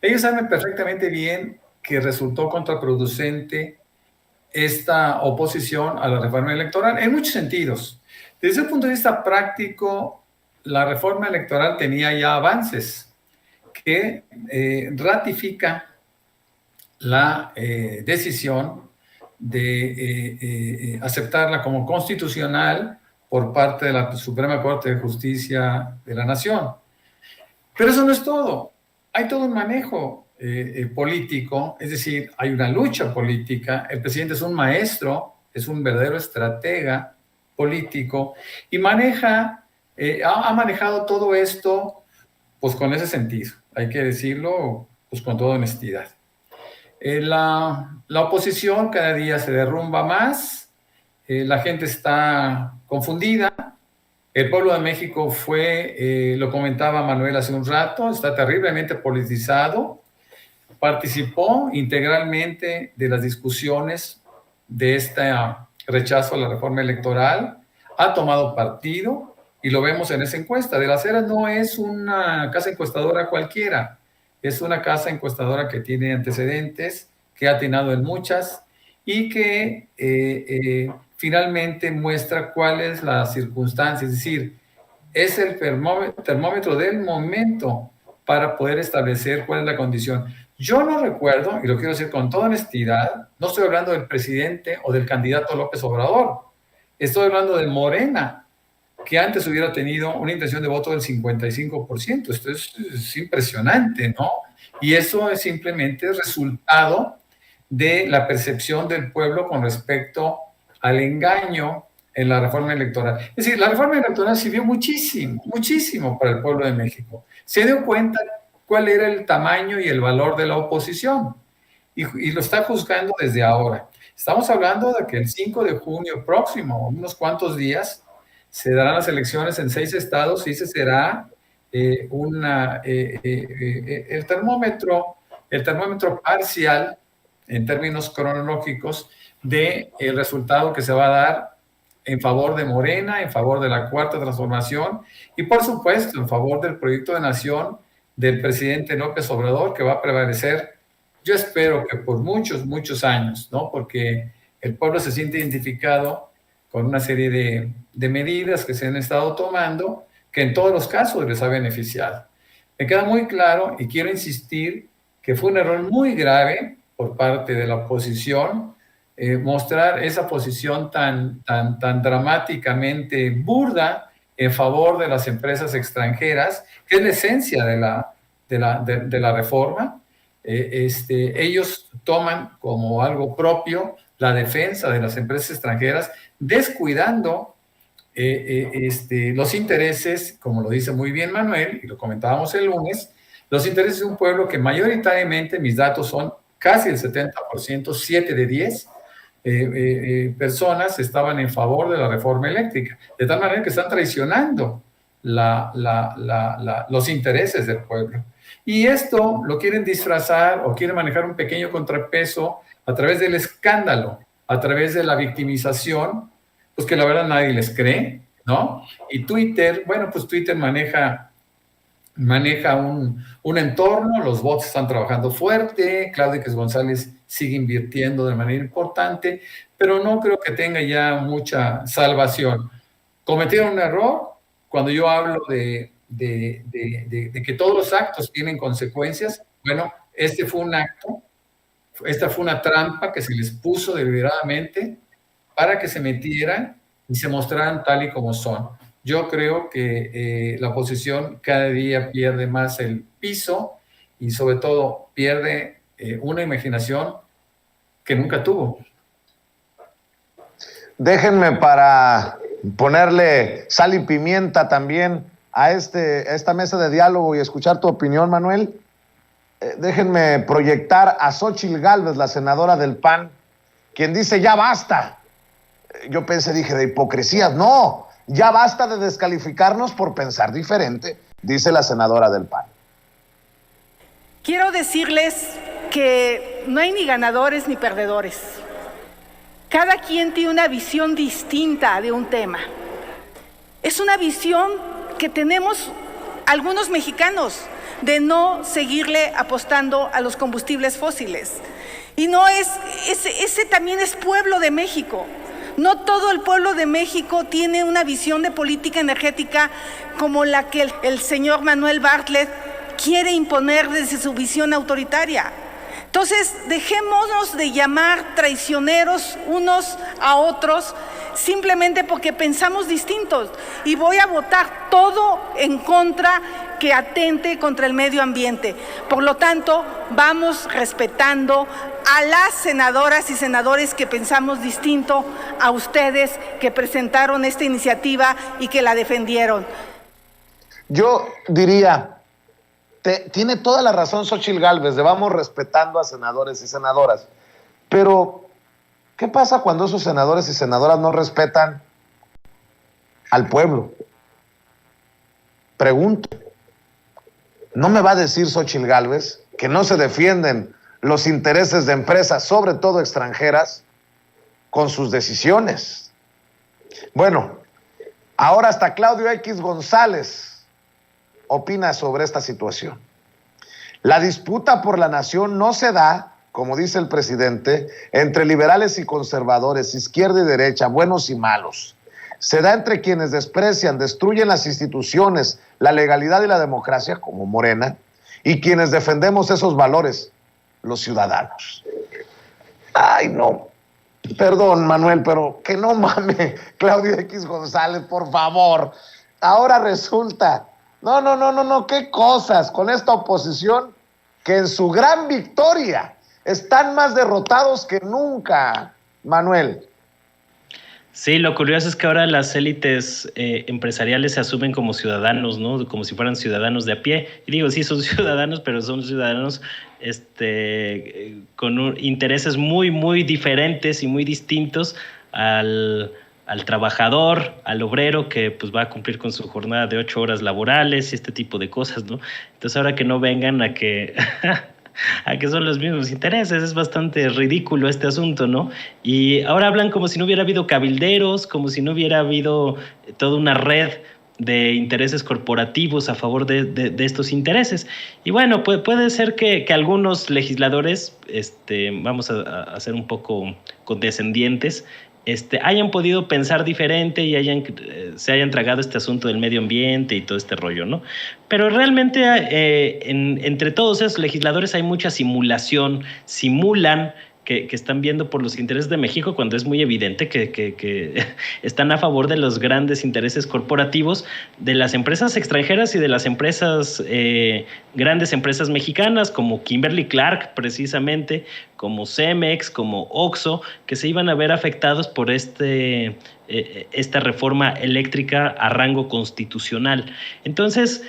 ellos saben perfectamente bien que resultó contraproducente esta oposición a la reforma electoral, en muchos sentidos. Desde el punto de vista práctico, la reforma electoral tenía ya avances que ratifica la decisión de aceptarla como constitucional por parte de la Suprema Corte de Justicia de la Nación. Pero eso no es todo. Hay todo un manejo político, es decir, hay una lucha política. El presidente es un maestro, es un verdadero estratega político y ha manejado todo esto pues con ese sentido, hay que decirlo pues con toda honestidad. La oposición cada día se derrumba más, la gente está confundida. El pueblo de México lo comentaba Manuel hace un rato, está terriblemente politizado, participó integralmente de las discusiones de este rechazo a la reforma electoral, ha tomado partido y lo vemos en esa encuesta. De las Heras no es una casa encuestadora cualquiera, es una casa encuestadora que tiene antecedentes, que ha atinado en muchas y que finalmente muestra cuál es la circunstancia, es decir, es el termómetro del momento para poder establecer cuál es la condición. Yo no recuerdo, y lo quiero decir con toda honestidad, no estoy hablando del presidente o del candidato López Obrador, estoy hablando de Morena, que antes hubiera tenido una intención de voto del 55%. Esto es impresionante, ¿no? Y eso es simplemente resultado de la percepción del pueblo con respecto al engaño en la reforma electoral. Es decir, la reforma electoral sirvió muchísimo, muchísimo para el pueblo de México. Se dio cuenta cuál era el tamaño y el valor de la oposición y lo está juzgando desde ahora. Estamos hablando de que el 5 de junio próximo, unos cuantos días, se darán las elecciones en 6 estados y ese será el termómetro parcial en términos cronológicos del resultado que se va a dar en favor de Morena, en favor de la Cuarta Transformación y por supuesto en favor del proyecto de nación del presidente López Obrador, que va a prevalecer, yo espero que por muchos, muchos años, ¿no? Porque el pueblo se siente identificado con una serie de medidas que se han estado tomando, que en todos los casos les ha beneficiado. Me queda muy claro y quiero insistir que fue un error muy grave por parte de la oposición mostrar esa posición tan dramáticamente burda en favor de las empresas extranjeras, que es la esencia de la reforma. Ellos toman como algo propio la defensa de las empresas extranjeras, descuidando los intereses, como lo dice muy bien Manuel, y lo comentábamos el lunes, los intereses de un pueblo que mayoritariamente, mis datos son casi el 70%, 7 de 10 personas estaban en favor de la reforma eléctrica, de tal manera que están traicionando los intereses del pueblo. Y esto lo quieren disfrazar o quieren manejar un pequeño contrapeso a través del escándalo, a través de la victimización, pues que la verdad nadie les cree, ¿no? Y Twitter, bueno, pues Twitter maneja un entorno, los bots están trabajando fuerte, Claudio X González sigue invirtiendo de manera importante, pero no creo que tenga ya mucha salvación. Cometieron un error cuando yo hablo de que todos los actos tienen consecuencias. Bueno, este fue un acto, esta fue una trampa que se les puso deliberadamente para que se metieran y se mostraran tal y como son. Yo creo que la oposición cada día pierde más el piso y sobre todo pierde una imaginación que nunca tuvo. Déjenme para ponerle sal y pimienta también a esta mesa de diálogo y escuchar tu opinión, Manuel. Déjenme proyectar a Xóchitl Gálvez, la senadora del PAN, quien dice ya basta. Yo dije de hipocresías. No, ya basta de descalificarnos por pensar diferente, dice la senadora del PAN. Quiero decirles que no hay ni ganadores ni perdedores. Cada quien tiene una visión distinta de un tema. Es una visión que tenemos algunos mexicanos de no seguirle apostando a los combustibles fósiles. Y no es, ese también es pueblo de México. No todo el pueblo de México tiene una visión de política energética como la que el señor Manuel Bartlett quiere imponer desde su visión autoritaria. Entonces, dejémonos de llamar traicioneros unos a otros simplemente porque pensamos distintos. Y voy a votar todo en contra que atente contra el medio ambiente. Por lo tanto, vamos respetando a las senadoras y senadores que pensamos distinto, a ustedes que presentaron esta iniciativa y que la defendieron. Yo diría, tiene toda la razón Xóchitl Gálvez, de vamos respetando a senadores y senadoras, pero ¿qué pasa cuando esos senadores y senadoras no respetan al pueblo? Pregunto. ¿No me va a decir Xóchitl Gálvez que no se defienden los intereses de empresas, sobre todo extranjeras, con sus decisiones? Bueno, ahora hasta Claudio X González opina sobre esta situación. La disputa por la nación no se da, como dice el presidente, entre liberales y conservadores, izquierda y derecha, buenos y malos. Se da entre quienes desprecian, destruyen las instituciones, la legalidad y la democracia, como Morena, y quienes defendemos esos valores, los ciudadanos. Ay, no. Perdón, Manuel, pero que no mame Claudio X González, por favor. Ahora resulta... No, qué cosas con esta oposición que en su gran victoria están más derrotados que nunca, Manuel. Sí, lo curioso es que ahora las élites empresariales se asumen como ciudadanos, ¿no? Como si fueran ciudadanos de a pie. Y digo, sí, son ciudadanos, pero son ciudadanos con intereses muy, muy diferentes y muy distintos al trabajador, al obrero que pues va a cumplir con su jornada de 8 horas laborales y este tipo de cosas, ¿no? Entonces ahora que no vengan a que son los mismos intereses, es bastante ridículo este asunto, ¿no? Y ahora hablan como si no hubiera habido cabilderos, como si no hubiera habido toda una red de intereses corporativos a favor de estos intereses. Y bueno, puede ser que algunos legisladores, vamos a ser un poco condescendientes, hayan podido pensar diferente y se hayan tragado este asunto del medio ambiente y todo este rollo, ¿no? Pero realmente entre todos esos legisladores hay mucha simulación, simulan que están viendo por los intereses de México cuando es muy evidente que están a favor de los grandes intereses corporativos de las empresas extranjeras y de las empresas, grandes empresas mexicanas como Kimberly-Clark precisamente, como Cemex, como Oxxo, que se iban a ver afectados por esta reforma eléctrica a rango constitucional. Entonces,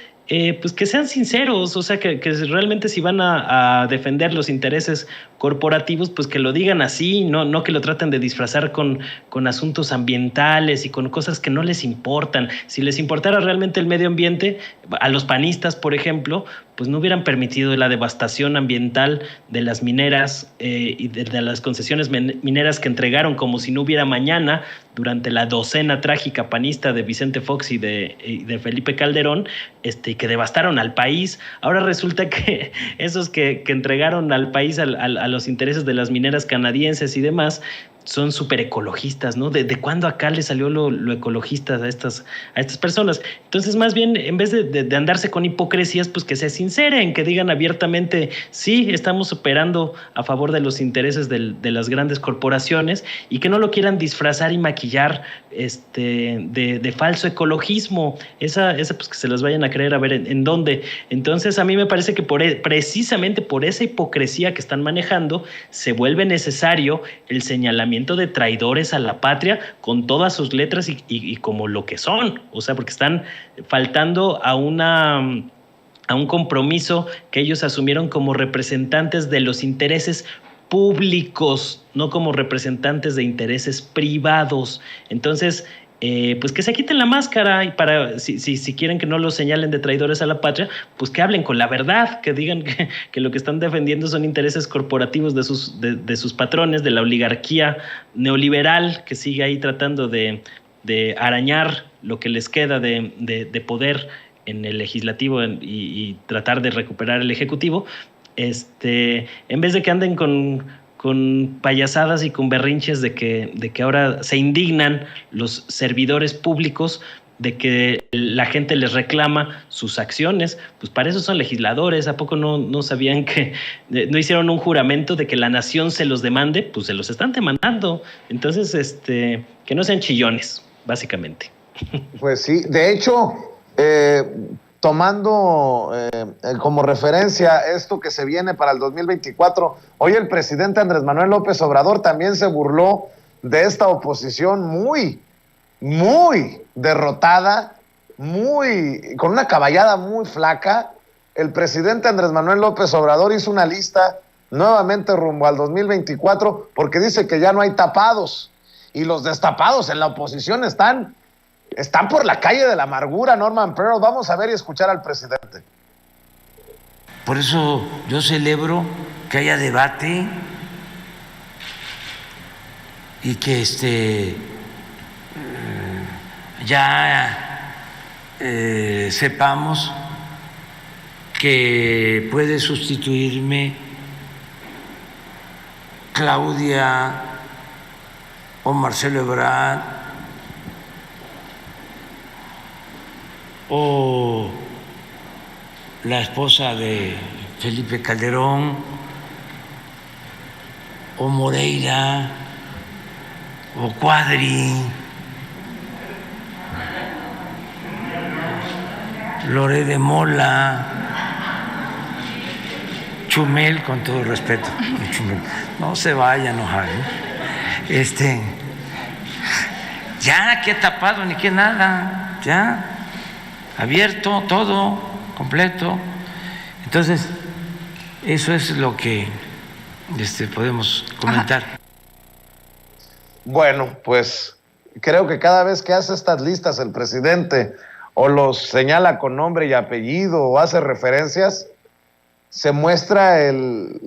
pues que sean sinceros, o sea, que realmente si van a defender los intereses corporativos, pues que lo digan así, no que lo traten de disfrazar con asuntos ambientales y con cosas que no les importan. Si les importara realmente el medio ambiente, a los panistas, por ejemplo, pues no hubieran permitido la devastación ambiental de las mineras y de las concesiones mineras que entregaron como si no hubiera mañana durante la docena trágica panista de Vicente Fox y de Felipe Calderón, que devastaron al país. Ahora resulta que esos que entregaron al país a los intereses de las mineras canadienses y demás, son súper ecologistas, ¿no? ¿De cuándo acá le salió lo ecologista a estas personas? Entonces, más bien, en vez de andarse con hipocresías, pues que se sinceren, que digan abiertamente, sí, estamos operando a favor de los intereses de las grandes corporaciones, y que no lo quieran disfrazar y maquillar de falso ecologismo. Esa pues que se las vayan a creer a ver en dónde. Entonces, a mí me parece que precisamente por esa hipocresía que están manejando, se vuelve necesario el señalamiento de traidores a la patria con todas sus letras y como lo que son, o sea, porque están faltando a un compromiso que ellos asumieron como representantes de los intereses públicos, no como representantes de intereses privados. Entonces, pues que se quiten la máscara, y si quieren que no los señalen de traidores a la patria, pues que hablen con la verdad, que digan que lo que están defendiendo son intereses corporativos de sus patrones, de la oligarquía neoliberal que sigue ahí tratando de arañar lo que les queda de poder en el legislativo y tratar de recuperar el ejecutivo, en vez de que anden con payasadas y con berrinches de que ahora se indignan los servidores públicos de que la gente les reclama sus acciones. Pues para eso son legisladores. ¿A poco no sabían que no hicieron un juramento de que la nación se los demande? Pues se los están demandando. Entonces, que no sean chillones, básicamente. Pues sí, de hecho, tomando como referencia esto que se viene para el 2024, hoy el presidente Andrés Manuel López Obrador también se burló de esta oposición muy derrotada, con una caballada muy flaca. El presidente Andrés Manuel López Obrador hizo una lista nuevamente rumbo al 2024 porque dice que ya no hay tapados, y los destapados en la oposición están por la calle de la amargura, Norman Pearl. Vamos a ver y escuchar al presidente. Por eso yo celebro que haya debate y que ya sepamos que puede sustituirme Claudia o Marcelo Ebrard o la esposa de Felipe Calderón o Moreira o Cuadri, Loré de Mola, Chumel, con todo respeto, Chumel, no se vaya a enojar, ¿eh? Ya, que tapado ni que nada, ya abierto todo, completo. Entonces, eso es lo que podemos comentar. Ajá. Bueno, pues creo que cada vez que hace estas listas el presidente o los señala con nombre y apellido o hace referencias, se muestra el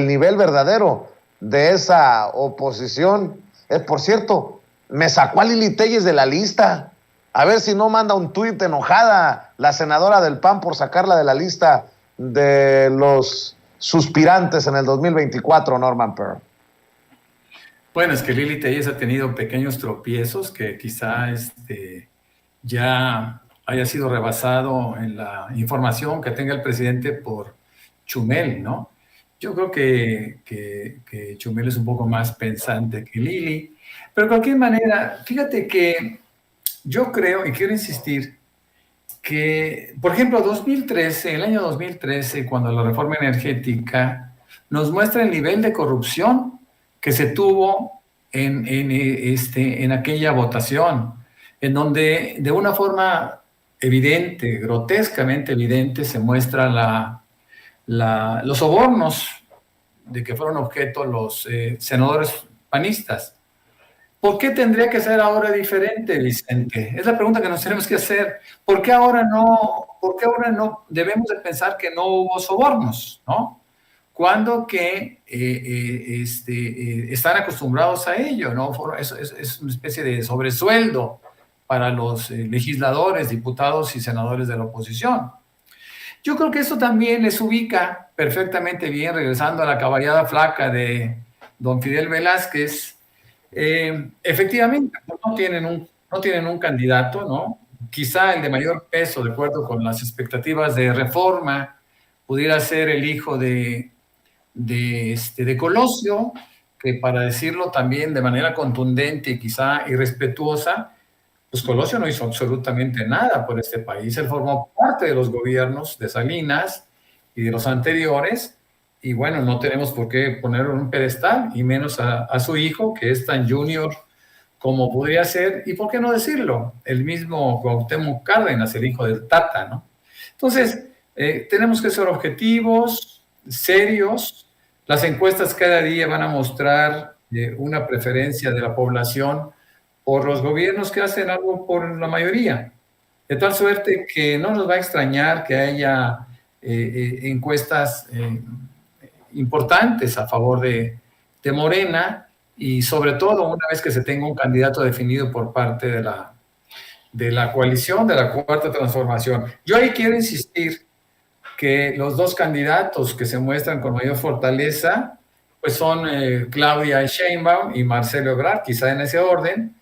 nivel verdadero de esa oposición. Por cierto, me sacó a Lili Téllez de la lista. A ver si no manda un tuit enojada la senadora del PAN por sacarla de la lista de los suspirantes en el 2024, Norman Pearl. Bueno, es que Lili Téllez ha tenido pequeños tropiezos que quizá ya haya sido rebasado en la información que tenga el presidente por Chumel, ¿no? Yo creo que Chumel es un poco más pensante que Lili, pero de cualquier manera, fíjate que yo creo, y quiero insistir, que, por ejemplo, el año 2013, cuando la reforma energética nos muestra el nivel de corrupción que se tuvo en aquella votación, en donde de una forma evidente, grotescamente evidente, se muestra los sobornos de que fueron objeto los senadores panistas. ¿Por qué tendría que ser ahora diferente, Vicente? Es la pregunta que nos tenemos que hacer. ¿Por qué ahora no ¿por qué ahora no debemos de pensar que no hubo sobornos, ¿no? Cuando que están acostumbrados a ello, ¿no? Es una especie de sobresueldo para los legisladores, diputados y senadores de la oposición. Yo creo que eso también les ubica perfectamente bien, regresando a la caballada flaca de don Fidel Velázquez. Efectivamente, no tienen un candidato, ¿no? Quizá el de mayor peso, de acuerdo con las expectativas de reforma, pudiera ser el hijo de Colosio, que para decirlo también de manera contundente y quizá irrespetuosa, pues Colosio no hizo absolutamente nada por este país. Él formó parte de los gobiernos de Salinas y de los anteriores, y bueno, no tenemos por qué ponerlo en un pedestal, y menos a su hijo, que es tan junior como podría ser, y por qué no decirlo, el mismo Cuauhtémoc Cárdenas, el hijo del Tata, ¿no? Entonces, tenemos que ser objetivos, serios. Las encuestas cada día van a mostrar una preferencia de la población por los gobiernos que hacen algo por la mayoría, de tal suerte que no nos va a extrañar que haya encuestas importantes a favor de Morena, y sobre todo una vez que se tenga un candidato definido por parte de la coalición de la Cuarta Transformación. Yo ahí quiero insistir que los dos candidatos que se muestran con mayor fortaleza pues son Claudia Sheinbaum y Marcelo Ebrard, quizá en ese orden,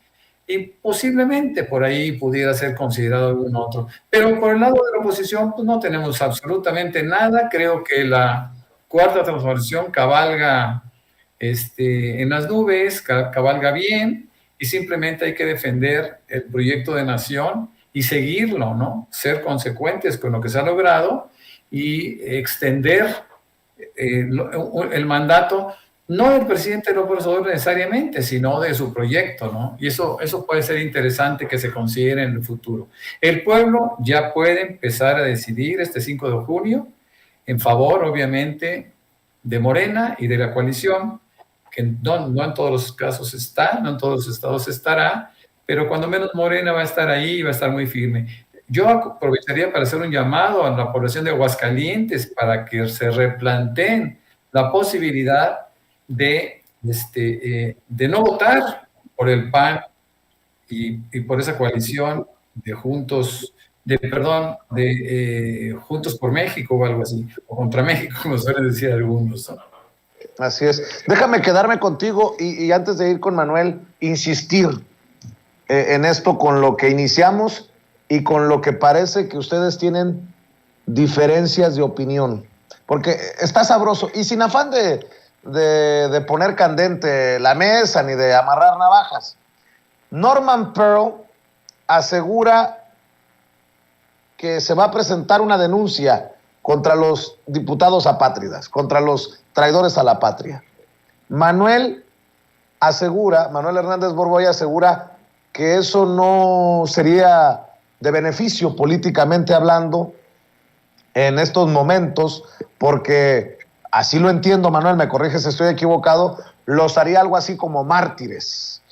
y posiblemente por ahí pudiera ser considerado algún otro. Pero por el lado de la oposición, pues no tenemos absolutamente nada. Creo que la Cuarta Transformación cabalga en las nubes, cabalga bien, y simplemente hay que defender el proyecto de nación y seguirlo, ¿no? Ser consecuentes con lo que se ha logrado y extender el mandato, no del presidente López Obrador necesariamente, sino de su proyecto, ¿no? Y eso puede ser interesante que se considere en el futuro. El pueblo ya puede empezar a decidir este 5 de junio en favor, obviamente, de Morena y de la coalición, que no en todos los casos está, no en todos los estados estará, pero cuando menos Morena va a estar ahí y va a estar muy firme. Yo aprovecharía para hacer un llamado a la población de Aguascalientes para que se replanteen la posibilidad de no votar por el PAN y por esa coalición de Juntos por México o algo así, o contra México, como suelen decir algunos, ¿no? Así es. Déjame quedarme contigo y antes de ir con Manuel, insistir en esto con lo que iniciamos y con lo que parece que ustedes tienen diferencias de opinión. Porque está sabroso y sin afán de poner candente la mesa ni de amarrar navajas. Norman Pearl asegura que se va a presentar una denuncia contra los diputados apátridas, contra los traidores a la patria. Manuel Hernández Borboya asegura que eso no sería de beneficio políticamente hablando en estos momentos, porque así lo entiendo, Manuel, me corriges si estoy equivocado, los haría algo así como mártires.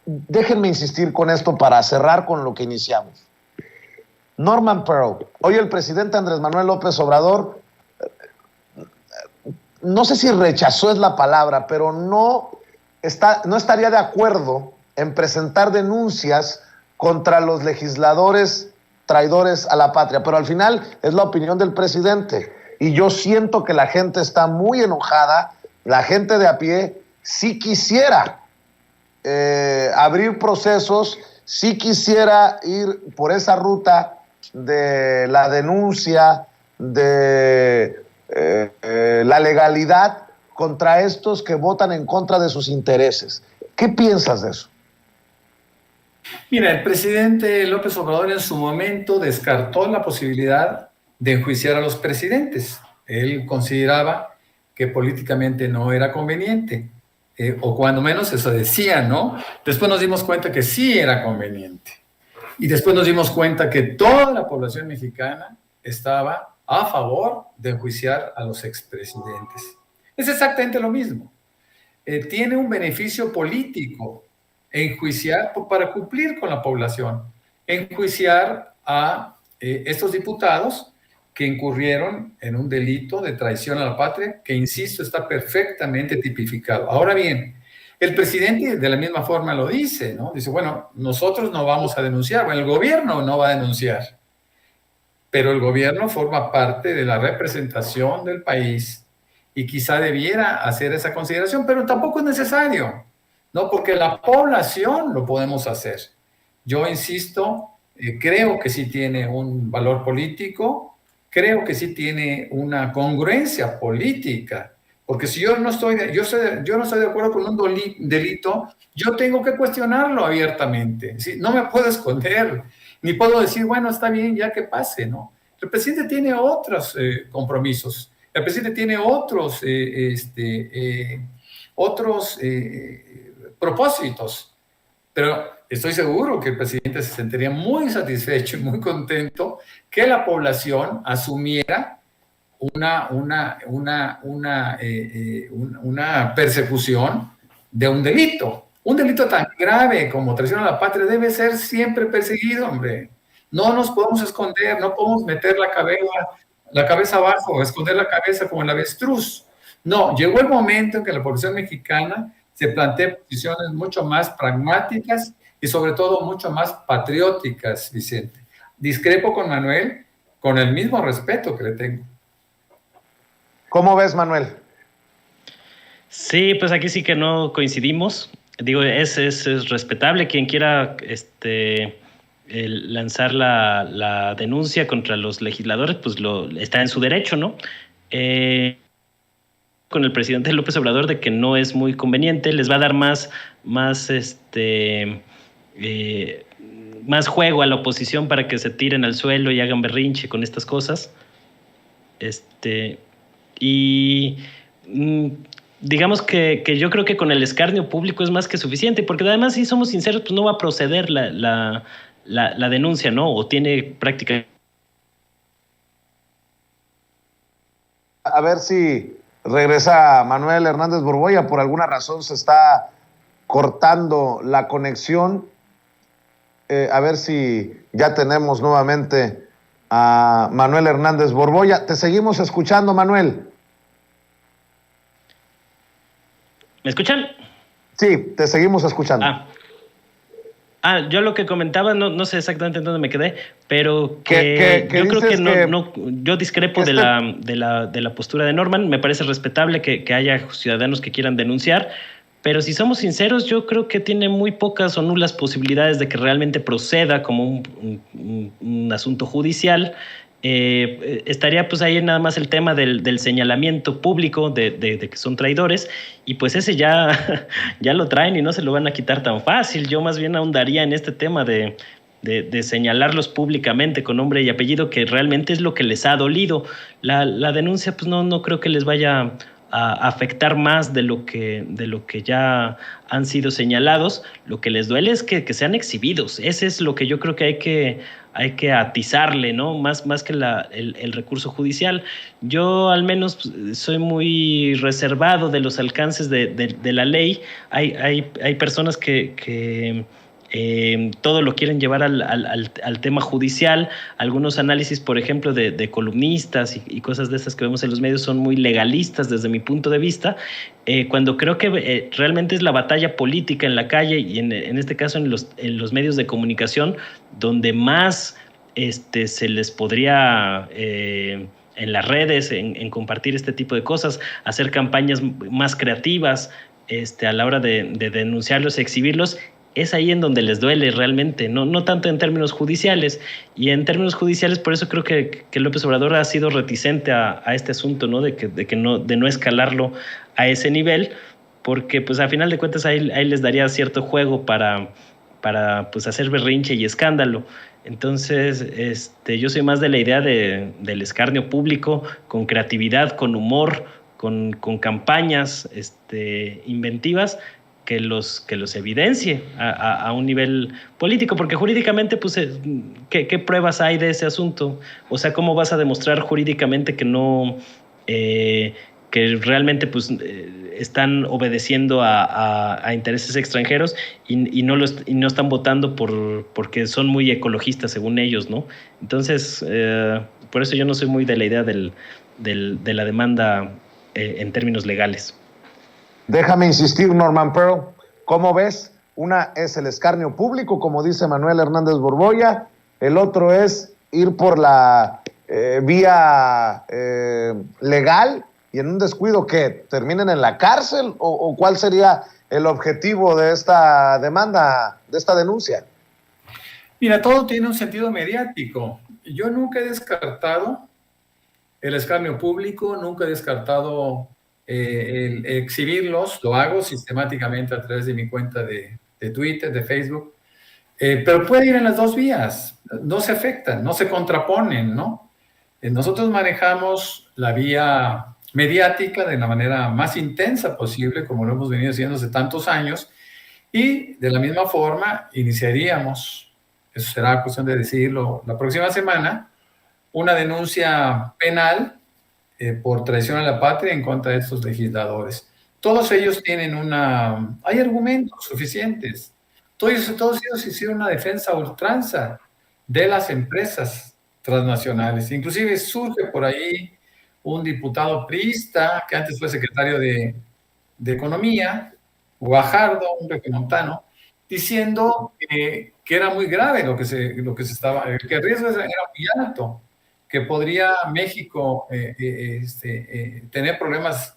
Déjenme insistir con esto para cerrar con lo que iniciamos. Norman Pearl, hoy el presidente Andrés Manuel López Obrador, no sé si rechazó es la palabra, pero no estaría de acuerdo en presentar denuncias contra los legisladores traidores a la patria, pero al final es la opinión del presidente y yo siento que la gente está muy enojada, la gente de a pie sí quisiera abrir procesos, sí quisiera ir por esa ruta de la denuncia, de la legalidad contra estos que votan en contra de sus intereses. ¿Qué piensas de eso? Mira, el presidente López Obrador en su momento descartó la posibilidad de enjuiciar a los presidentes. Él consideraba que políticamente no era conveniente, o cuando menos eso decía, ¿no? Después nos dimos cuenta que sí era conveniente. Y después nos dimos cuenta que toda la población mexicana estaba a favor de enjuiciar a los expresidentes. Es exactamente lo mismo. Tiene un beneficio político enjuiciar para cumplir con la población, enjuiciar a estos diputados que incurrieron en un delito de traición a la patria, que, insisto, está perfectamente tipificado. Ahora bien, el presidente de la misma forma lo dice, ¿no? Dice, bueno, nosotros no vamos a denunciar, bueno, el gobierno no va a denunciar, pero el gobierno forma parte de la representación del país y quizá debiera hacer esa consideración, pero tampoco es necesario, ¿no? Porque la población lo podemos hacer. Yo insisto, creo que sí tiene un valor político, creo que sí tiene una congruencia política, porque si yo no estoy de acuerdo con un delito, yo tengo que cuestionarlo abiertamente, ¿sí? No me puedo esconder, ni puedo decir, bueno, está bien, ya que pase, ¿no? El presidente tiene otros compromisos, el presidente tiene otros propósitos, pero estoy seguro que el presidente se sentiría muy satisfecho y muy contento que la población asumiera una persecución de un delito. Un delito tan grave como traición a la patria debe ser siempre perseguido, hombre. No nos podemos esconder, no podemos meter la cabeza abajo, esconder la cabeza como el avestruz. No, llegó el momento en que la población mexicana se plantee posiciones mucho más pragmáticas y sobre todo mucho más patrióticas, Vicente. Discrepo con Manuel con el mismo respeto que le tengo. ¿Cómo ves, Manuel? Sí, pues aquí sí que no coincidimos. Digo, es respetable quien quiera lanzar la denuncia contra los legisladores, pues está en su derecho, ¿no? Con el presidente López Obrador de que no es muy conveniente, les va a dar más juego a la oposición para que se tiren al suelo y hagan berrinche con estas cosas. Digamos que yo creo que con el escarnio público es más que suficiente, porque además, si somos sinceros, pues no va a proceder la denuncia, ¿no? O tiene práctica. A ver si regresa Manuel Hernández Borboya. Por alguna razón se está cortando la conexión. A ver si ya tenemos nuevamente a Manuel Hernández Borboya. Te seguimos escuchando, Manuel. ¿Me escuchan? Sí, te seguimos escuchando. Yo lo que comentaba, no sé exactamente en dónde me quedé, pero que yo creo que yo discrepo de la postura de Norman. Me parece respetable que haya ciudadanos que quieran denunciar, pero si somos sinceros, yo creo que tiene muy pocas o nulas posibilidades de que realmente proceda como un asunto judicial. Estaría pues ahí nada más el tema del señalamiento público de que son traidores, y pues ese ya lo traen y no se lo van a quitar tan fácil. Yo más bien ahondaría en este tema de señalarlos públicamente con nombre y apellido, que realmente es lo que les ha dolido. La denuncia pues no creo que les vaya a afectar más de lo que ya han sido señalados. Lo que les duele es que sean exhibidos. Ese es lo que yo creo que hay que atizarle, ¿no? Más que el recurso judicial. Yo al menos soy muy reservado de los alcances de la ley. Hay personas que todo lo quieren llevar al tema judicial. Algunos análisis, por ejemplo, de columnistas y cosas de esas que vemos en los medios son muy legalistas desde mi punto de vista, cuando creo que realmente es la batalla política en la calle y en este caso en los medios de comunicación donde más se les podría en las redes, en compartir este tipo de cosas, hacer campañas más creativas a la hora de denunciarlos, exhibirlos. Es ahí en donde les duele realmente, no tanto en términos judiciales. Y en términos judiciales, por eso creo que López Obrador ha sido reticente a este asunto, ¿no? De no escalarlo a ese nivel, porque pues a final de cuentas ahí les daría cierto juego para pues hacer berrinche y escándalo. Entonces, yo soy más de la idea del escarnio público, con creatividad, con humor, con campañas inventivas, que los evidencie a un nivel político, porque jurídicamente, pues, ¿qué pruebas hay de ese asunto? O sea, ¿cómo vas a demostrar jurídicamente que que realmente pues están obedeciendo a intereses extranjeros y no están votando porque son muy ecologistas según ellos, ¿no? Entonces, por eso yo no soy muy de la idea de la demanda en términos legales. Déjame insistir, Norman Pearl, ¿cómo ves? Una es el escarnio público, como dice Manuel Hernández Borboya, el otro es ir por la vía legal y en un descuido que terminen en la cárcel, o ¿cuál sería el objetivo de esta demanda, de esta denuncia? Mira, todo tiene un sentido mediático. Yo nunca he descartado el escarnio público, nunca he descartado el exhibirlos, lo hago sistemáticamente a través de mi cuenta de Twitter, de Facebook, pero puede ir en las dos vías, no se afectan, no se contraponen, ¿no? Nosotros manejamos la vía mediática de la manera más intensa posible, como lo hemos venido haciendo hace tantos años, y de la misma forma iniciaríamos, eso será cuestión de decidirlo la próxima semana, una denuncia penal por traición a la patria en contra de estos legisladores. Todos ellos tienen hay argumentos suficientes. Todos ellos hicieron una defensa a ultranza de las empresas transnacionales. Inclusive surge por ahí un diputado priista, que antes fue secretario de Economía, Guajardo, un regiomontano, diciendo que era muy grave lo que se estaba, que el riesgo era muy alto, que podría México tener problemas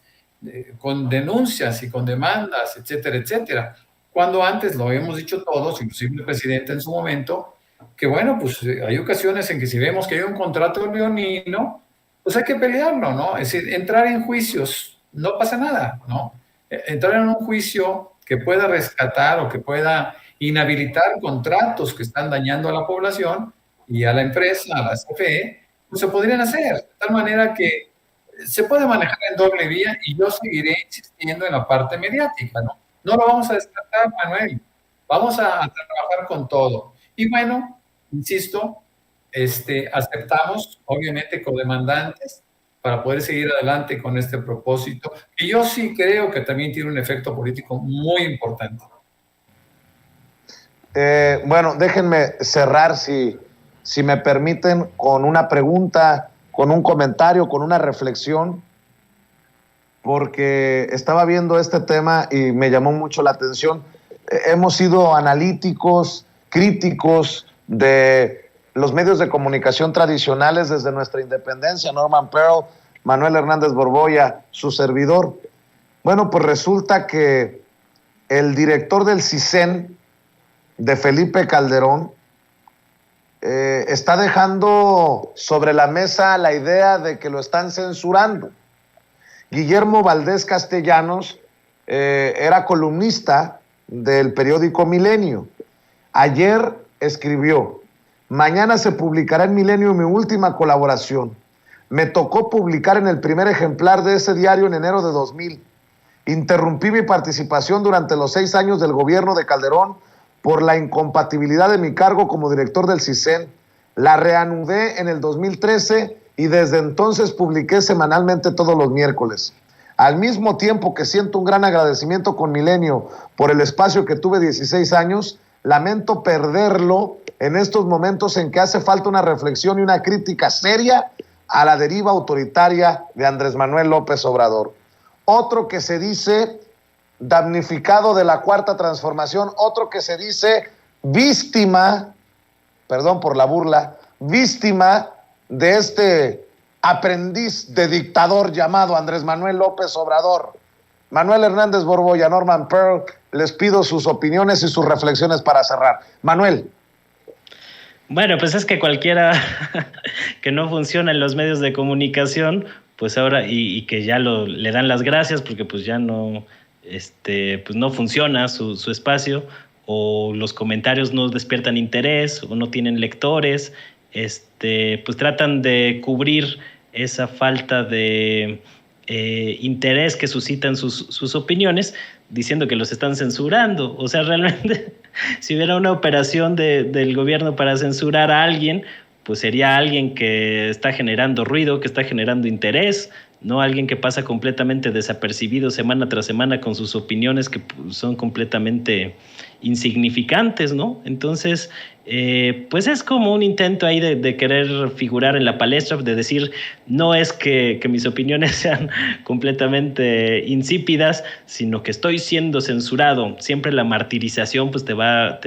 con denuncias y con demandas, etcétera, etcétera. Cuando antes lo habíamos dicho todos, inclusive el presidente en su momento, que bueno, pues hay ocasiones en que si vemos que hay un contrato leonino, pues hay que pelearlo, ¿no? Es decir, entrar en juicios, no pasa nada, ¿no? Entrar en un juicio que pueda rescatar o que pueda inhabilitar contratos que están dañando a la población y a la empresa, a la CFE, pues se podrían hacer, de tal manera que se puede manejar en doble vía y yo seguiré insistiendo en la parte mediática, ¿no? No lo vamos a descartar, Manuel, vamos a trabajar con todo. Y bueno, insisto, aceptamos, obviamente, codemandantes para poder seguir adelante con este propósito, que yo sí creo que también tiene un efecto político muy importante. Bueno, déjenme cerrar, si me permiten, con una pregunta, con un comentario, con una reflexión, porque estaba viendo este tema y me llamó mucho la atención. Hemos sido analíticos, críticos de los medios de comunicación tradicionales desde nuestra independencia, Norman Pearl, Manuel Hernández Borboya, su servidor. Bueno, pues resulta que el director del CISEN, de Felipe Calderón, está dejando sobre la mesa la idea de que lo están censurando. Guillermo Valdés Castellanos era columnista del periódico Milenio. Ayer escribió: mañana se publicará en Milenio mi última colaboración. Me tocó publicar en el primer ejemplar de ese diario en enero de 2000. Interrumpí mi participación durante los 6 años del gobierno de Calderón por la incompatibilidad de mi cargo como director del CISEN. La reanudé en el 2013 y desde entonces publiqué semanalmente todos los miércoles. Al mismo tiempo que siento un gran agradecimiento con Milenio por el espacio que tuve 16 años, lamento perderlo en estos momentos en que hace falta una reflexión y una crítica seria a la deriva autoritaria de Andrés Manuel López Obrador. Otro que se dice damnificado de la Cuarta Transformación, otro que se dice víctima, perdón por la burla, víctima de este aprendiz de dictador llamado Andrés Manuel López Obrador. Manuel Hernández Borboya, Norman Pearl, les pido sus opiniones y sus reflexiones para cerrar. Manuel. Bueno, pues es que cualquiera que no funciona en los medios de comunicación, pues ahora, y que ya le dan las gracias porque pues ya no, pues no funciona su espacio, o los comentarios no despiertan interés, o no tienen lectores, pues tratan de cubrir esa falta de interés que suscitan sus opiniones, diciendo que los están censurando. O sea, realmente, si hubiera una operación del gobierno para censurar a alguien, pues sería alguien que está generando ruido, que está generando interés, no alguien que pasa completamente desapercibido semana tras semana con sus opiniones que son completamente insignificantes, ¿no? Entonces, pues es como un intento ahí de querer figurar en la palestra, de decir, no es que mis opiniones sean completamente insípidas, sino que estoy siendo censurado. Siempre la martirización pues te va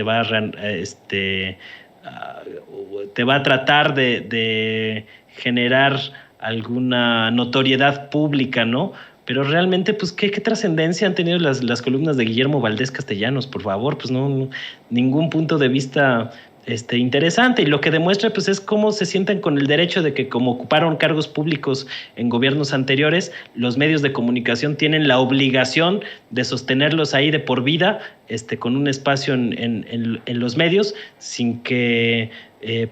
a tratar de generar alguna notoriedad pública, ¿no? Pero realmente, pues, ¿qué trascendencia han tenido las columnas de Guillermo Valdés Castellanos? Por favor, pues no, ningún punto de vista interesante. Y lo que demuestra, pues, es cómo se sientan con el derecho de que, como ocuparon cargos públicos en gobiernos anteriores, los medios de comunicación tienen la obligación de sostenerlos ahí de por vida, con un espacio en los medios, sin que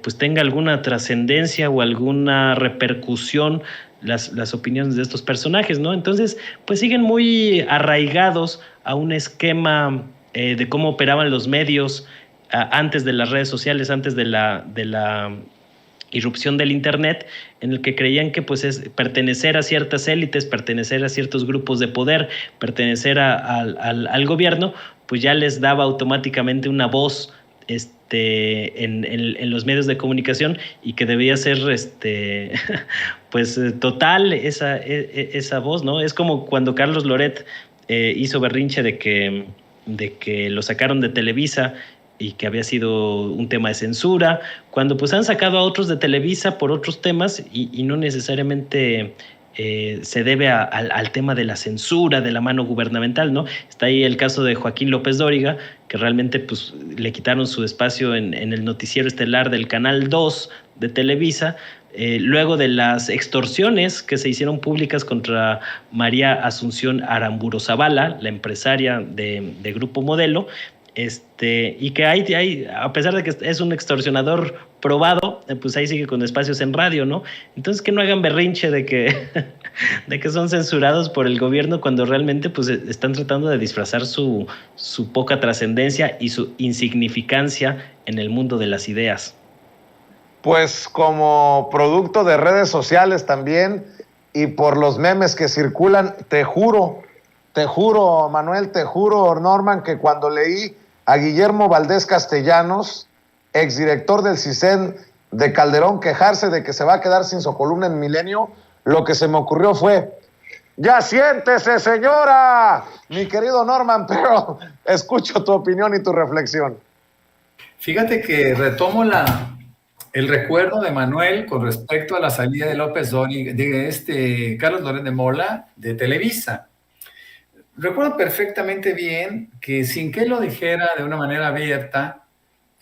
pues tenga alguna trascendencia o alguna repercusión las opiniones de estos personajes, ¿no? Entonces, pues siguen muy arraigados a un esquema de cómo operaban los medios antes de las redes sociales, antes de la irrupción del Internet, en el que creían que pues es pertenecer a ciertas élites, pertenecer a ciertos grupos de poder, pertenecer al gobierno, pues ya les daba automáticamente una voz en los medios de comunicación, y que debía ser pues total esa voz, ¿no? Es como cuando Carlos Loret hizo berrinche de que lo sacaron de Televisa y que había sido un tema de censura, cuando pues han sacado a otros de Televisa por otros temas y no necesariamente se debe al tema de la censura, de la mano gubernamental, ¿no? Está ahí el caso de Joaquín López Dóriga, que realmente pues le quitaron su espacio en el noticiero estelar del Canal 2 de Televisa, luego de las extorsiones que se hicieron públicas contra María Asunción Aramburu Zavala, la empresaria de Grupo Modelo, y que hay, a pesar de que es un extorsionador probado, pues ahí sigue con espacios en radio, ¿no? Entonces, que no hagan berrinche de que son censurados por el gobierno, cuando realmente pues están tratando de disfrazar su poca trascendencia y su insignificancia en el mundo de las ideas. Pues como producto de redes sociales también, y por los memes que circulan, te juro, Manuel, te juro, Norman, que cuando leí a Guillermo Valdés Castellanos, exdirector del CISEN de Calderón, quejarse de que se va a quedar sin su columna en Milenio, lo que se me ocurrió fue: ¡ya siéntese, señora! Mi querido Norman, pero escucho tu opinión y tu reflexión. Fíjate que retomo el recuerdo de Manuel con respecto a la salida de López Dóriga, de Carlos Loret de Mola, de Televisa. Recuerdo perfectamente bien que, sin que él lo dijera de una manera abierta,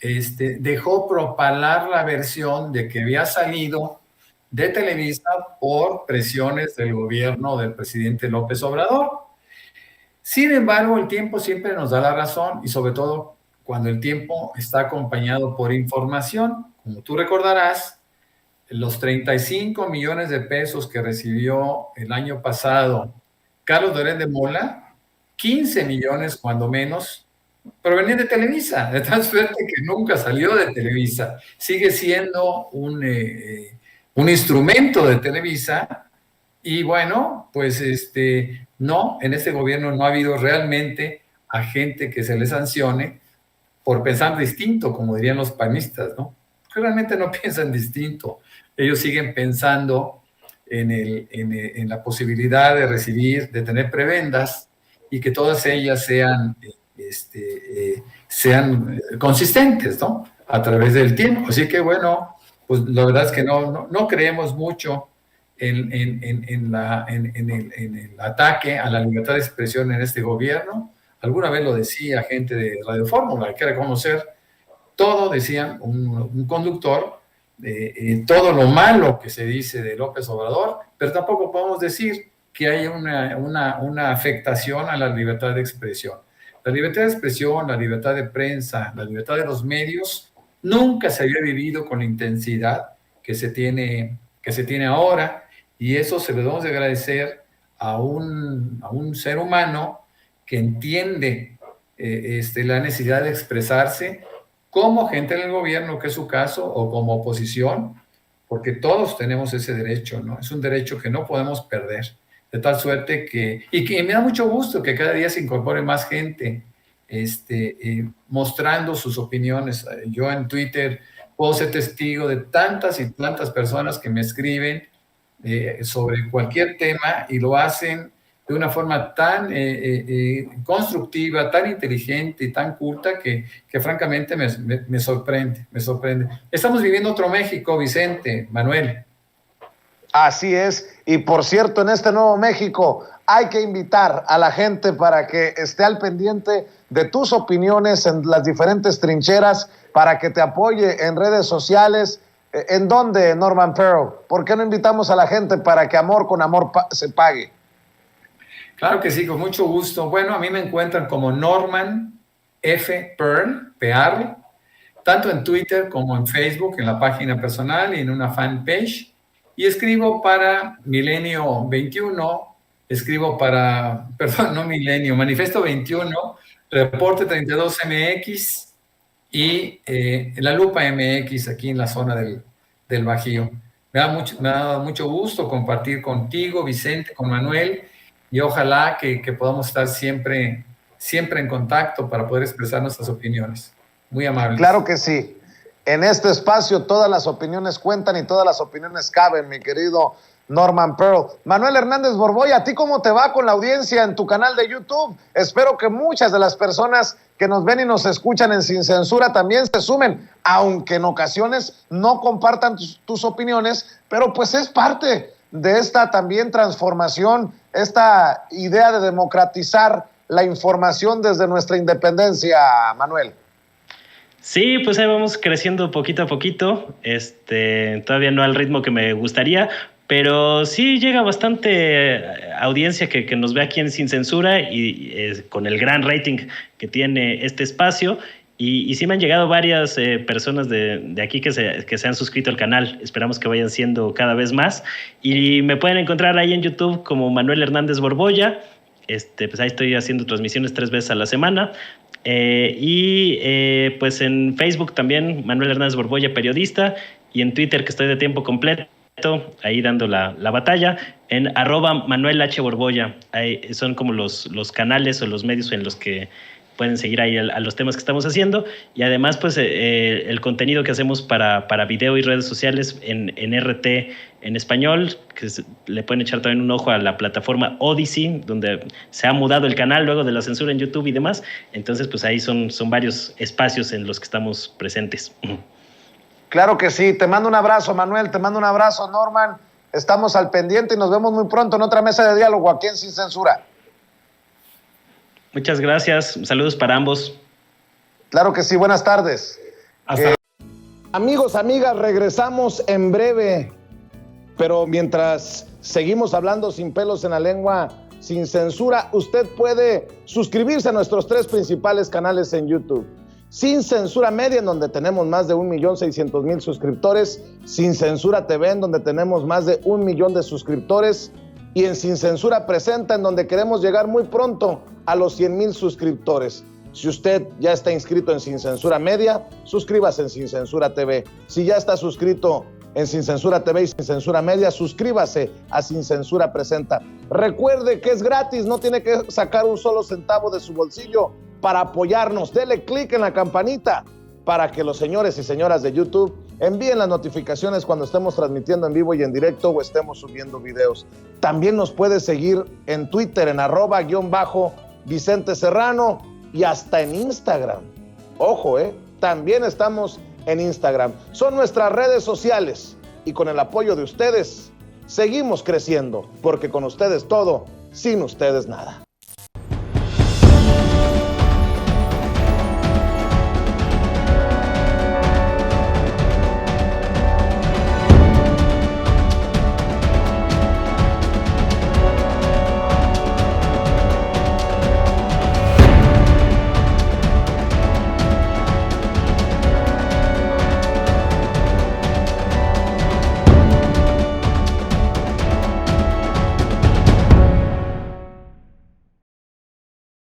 dejó propalar la versión de que había salido de Televisa por presiones del gobierno del presidente López Obrador. Sin embargo, el tiempo siempre nos da la razón, y sobre todo cuando el tiempo está acompañado por información. Como tú recordarás, los 35 millones de pesos que recibió el año pasado Carlos Loret de Mola, 15 millones cuando menos, provenían de Televisa, de tal suerte que nunca salió de Televisa. Sigue siendo un instrumento de Televisa, y bueno, pues no, en este gobierno no ha habido realmente a gente que se le sancione por pensar distinto, como dirían los panistas, ¿no? Porque realmente no piensan distinto. Ellos siguen pensando en la posibilidad de recibir, de tener prebendas, y que todas ellas sean consistentes, ¿no? A través del tiempo. Así que bueno, pues la verdad es que no creemos mucho en el ataque a la libertad de expresión en este gobierno. Alguna vez lo decía gente de Radio Fórmula, hay que reconocer, todo decía un conductor, todo lo malo que se dice de López Obrador, pero tampoco podemos decir que haya una afectación a la libertad de expresión. La libertad de expresión, la libertad de prensa, la libertad de los medios, nunca se había vivido con la intensidad que se tiene ahora, y eso se lo debemos de agradecer a un ser humano que entiende la necesidad de expresarse como gente en el gobierno, que es su caso, o como oposición, porque todos tenemos ese derecho, ¿no? Es un derecho que no podemos perder, de tal suerte que me da mucho gusto que cada día se incorpore más gente mostrando sus opiniones. Yo en Twitter puedo ser testigo de tantas y tantas personas que me escriben sobre cualquier tema y lo hacen de una forma tan constructiva, tan inteligente y tan culta que francamente me sorprende, me sorprende. Estamos viviendo otro México, Vicente, Manuel. Así es, y por cierto, en este nuevo México hay que invitar a la gente para que esté al pendiente de tus opiniones en las diferentes trincheras, para que te apoye en redes sociales. ¿En dónde, Norman Pearl? ¿Por qué no invitamos a la gente para que amor con amor se pague? Claro que sí, con mucho gusto. Bueno, a mí me encuentran como Norman F. Pearl, Pearl, tanto en Twitter como en Facebook, en la página personal y en una fanpage. Y escribo para Milenio 21, Manifiesto 21, Reporte 32 MX y La Lupa MX aquí en la zona del Bajío. Me ha dado mucho gusto compartir contigo, Vicente, con Manuel, y ojalá que podamos estar siempre en contacto para poder expresar nuestras opiniones. Muy amables. Claro que sí. En este espacio todas las opiniones cuentan y todas las opiniones caben, mi querido Norman Pearl. Manuel Hernández Borboya, ¿a ti cómo te va con la audiencia en tu canal de YouTube? Espero que muchas de las personas que nos ven y nos escuchan en Sin Censura también se sumen, aunque en ocasiones no compartan tus opiniones, pero pues es parte de esta también transformación, esta idea de democratizar la información desde nuestra independencia, Manuel. Sí, pues ahí vamos creciendo poquito a poquito, todavía no al ritmo que me gustaría, pero sí llega bastante audiencia que nos ve aquí en Sin Censura y con el gran rating que tiene este espacio. Y sí me han llegado varias personas de aquí que se han suscrito al canal. Esperamos que vayan siendo cada vez más. Y me pueden encontrar ahí en YouTube como Manuel Hernández Borboya. Pues ahí estoy haciendo transmisiones 3 veces a la semana. Pues en Facebook también, Manuel Hernández Borboya, periodista. Y en Twitter, que estoy de tiempo completo, ahí dando la batalla, en @Manuel H. Borboya. Ahí son como los canales o los medios en los que pueden seguir ahí a los temas que estamos haciendo, y además pues el contenido que hacemos para video y redes sociales en RT en español, que le pueden echar también un ojo a la plataforma Odyssey, donde se ha mudado el canal luego de la censura en YouTube y demás. Entonces pues ahí son varios espacios en los que estamos presentes. Claro que sí, te mando un abrazo, Manuel, te mando un abrazo, Norman, estamos al pendiente y nos vemos muy pronto en otra mesa de diálogo aquí en Sin Censura. Muchas gracias. Saludos para ambos. Claro que sí. Buenas tardes. Amigos, amigas, regresamos en breve. Pero mientras seguimos hablando sin pelos en la lengua, sin censura, usted puede suscribirse a nuestros 3 principales canales en YouTube. Sin Censura Media, en donde tenemos más de 1.600.000 suscriptores. Sin Censura TV, en donde tenemos más de 1 millón de suscriptores. Y en Sin Censura Presenta, en donde queremos llegar muy pronto a los 100,000 suscriptores. Si usted ya está inscrito en Sin Censura Media, suscríbase en Sin Censura TV. Si ya está suscrito en Sin Censura TV y Sin Censura Media, suscríbase a Sin Censura Presenta. Recuerde que es gratis, no tiene que sacar un solo centavo de su bolsillo para apoyarnos. Dele clic en la campanita para que los señores y señoras de YouTube envíen las notificaciones cuando estemos transmitiendo en vivo y en directo o estemos subiendo videos. También nos puede seguir en Twitter en @Vicente Serrano y hasta en Instagram. Ojo, también estamos en Instagram. Son nuestras redes sociales y con el apoyo de ustedes seguimos creciendo, porque con ustedes todo, sin ustedes nada.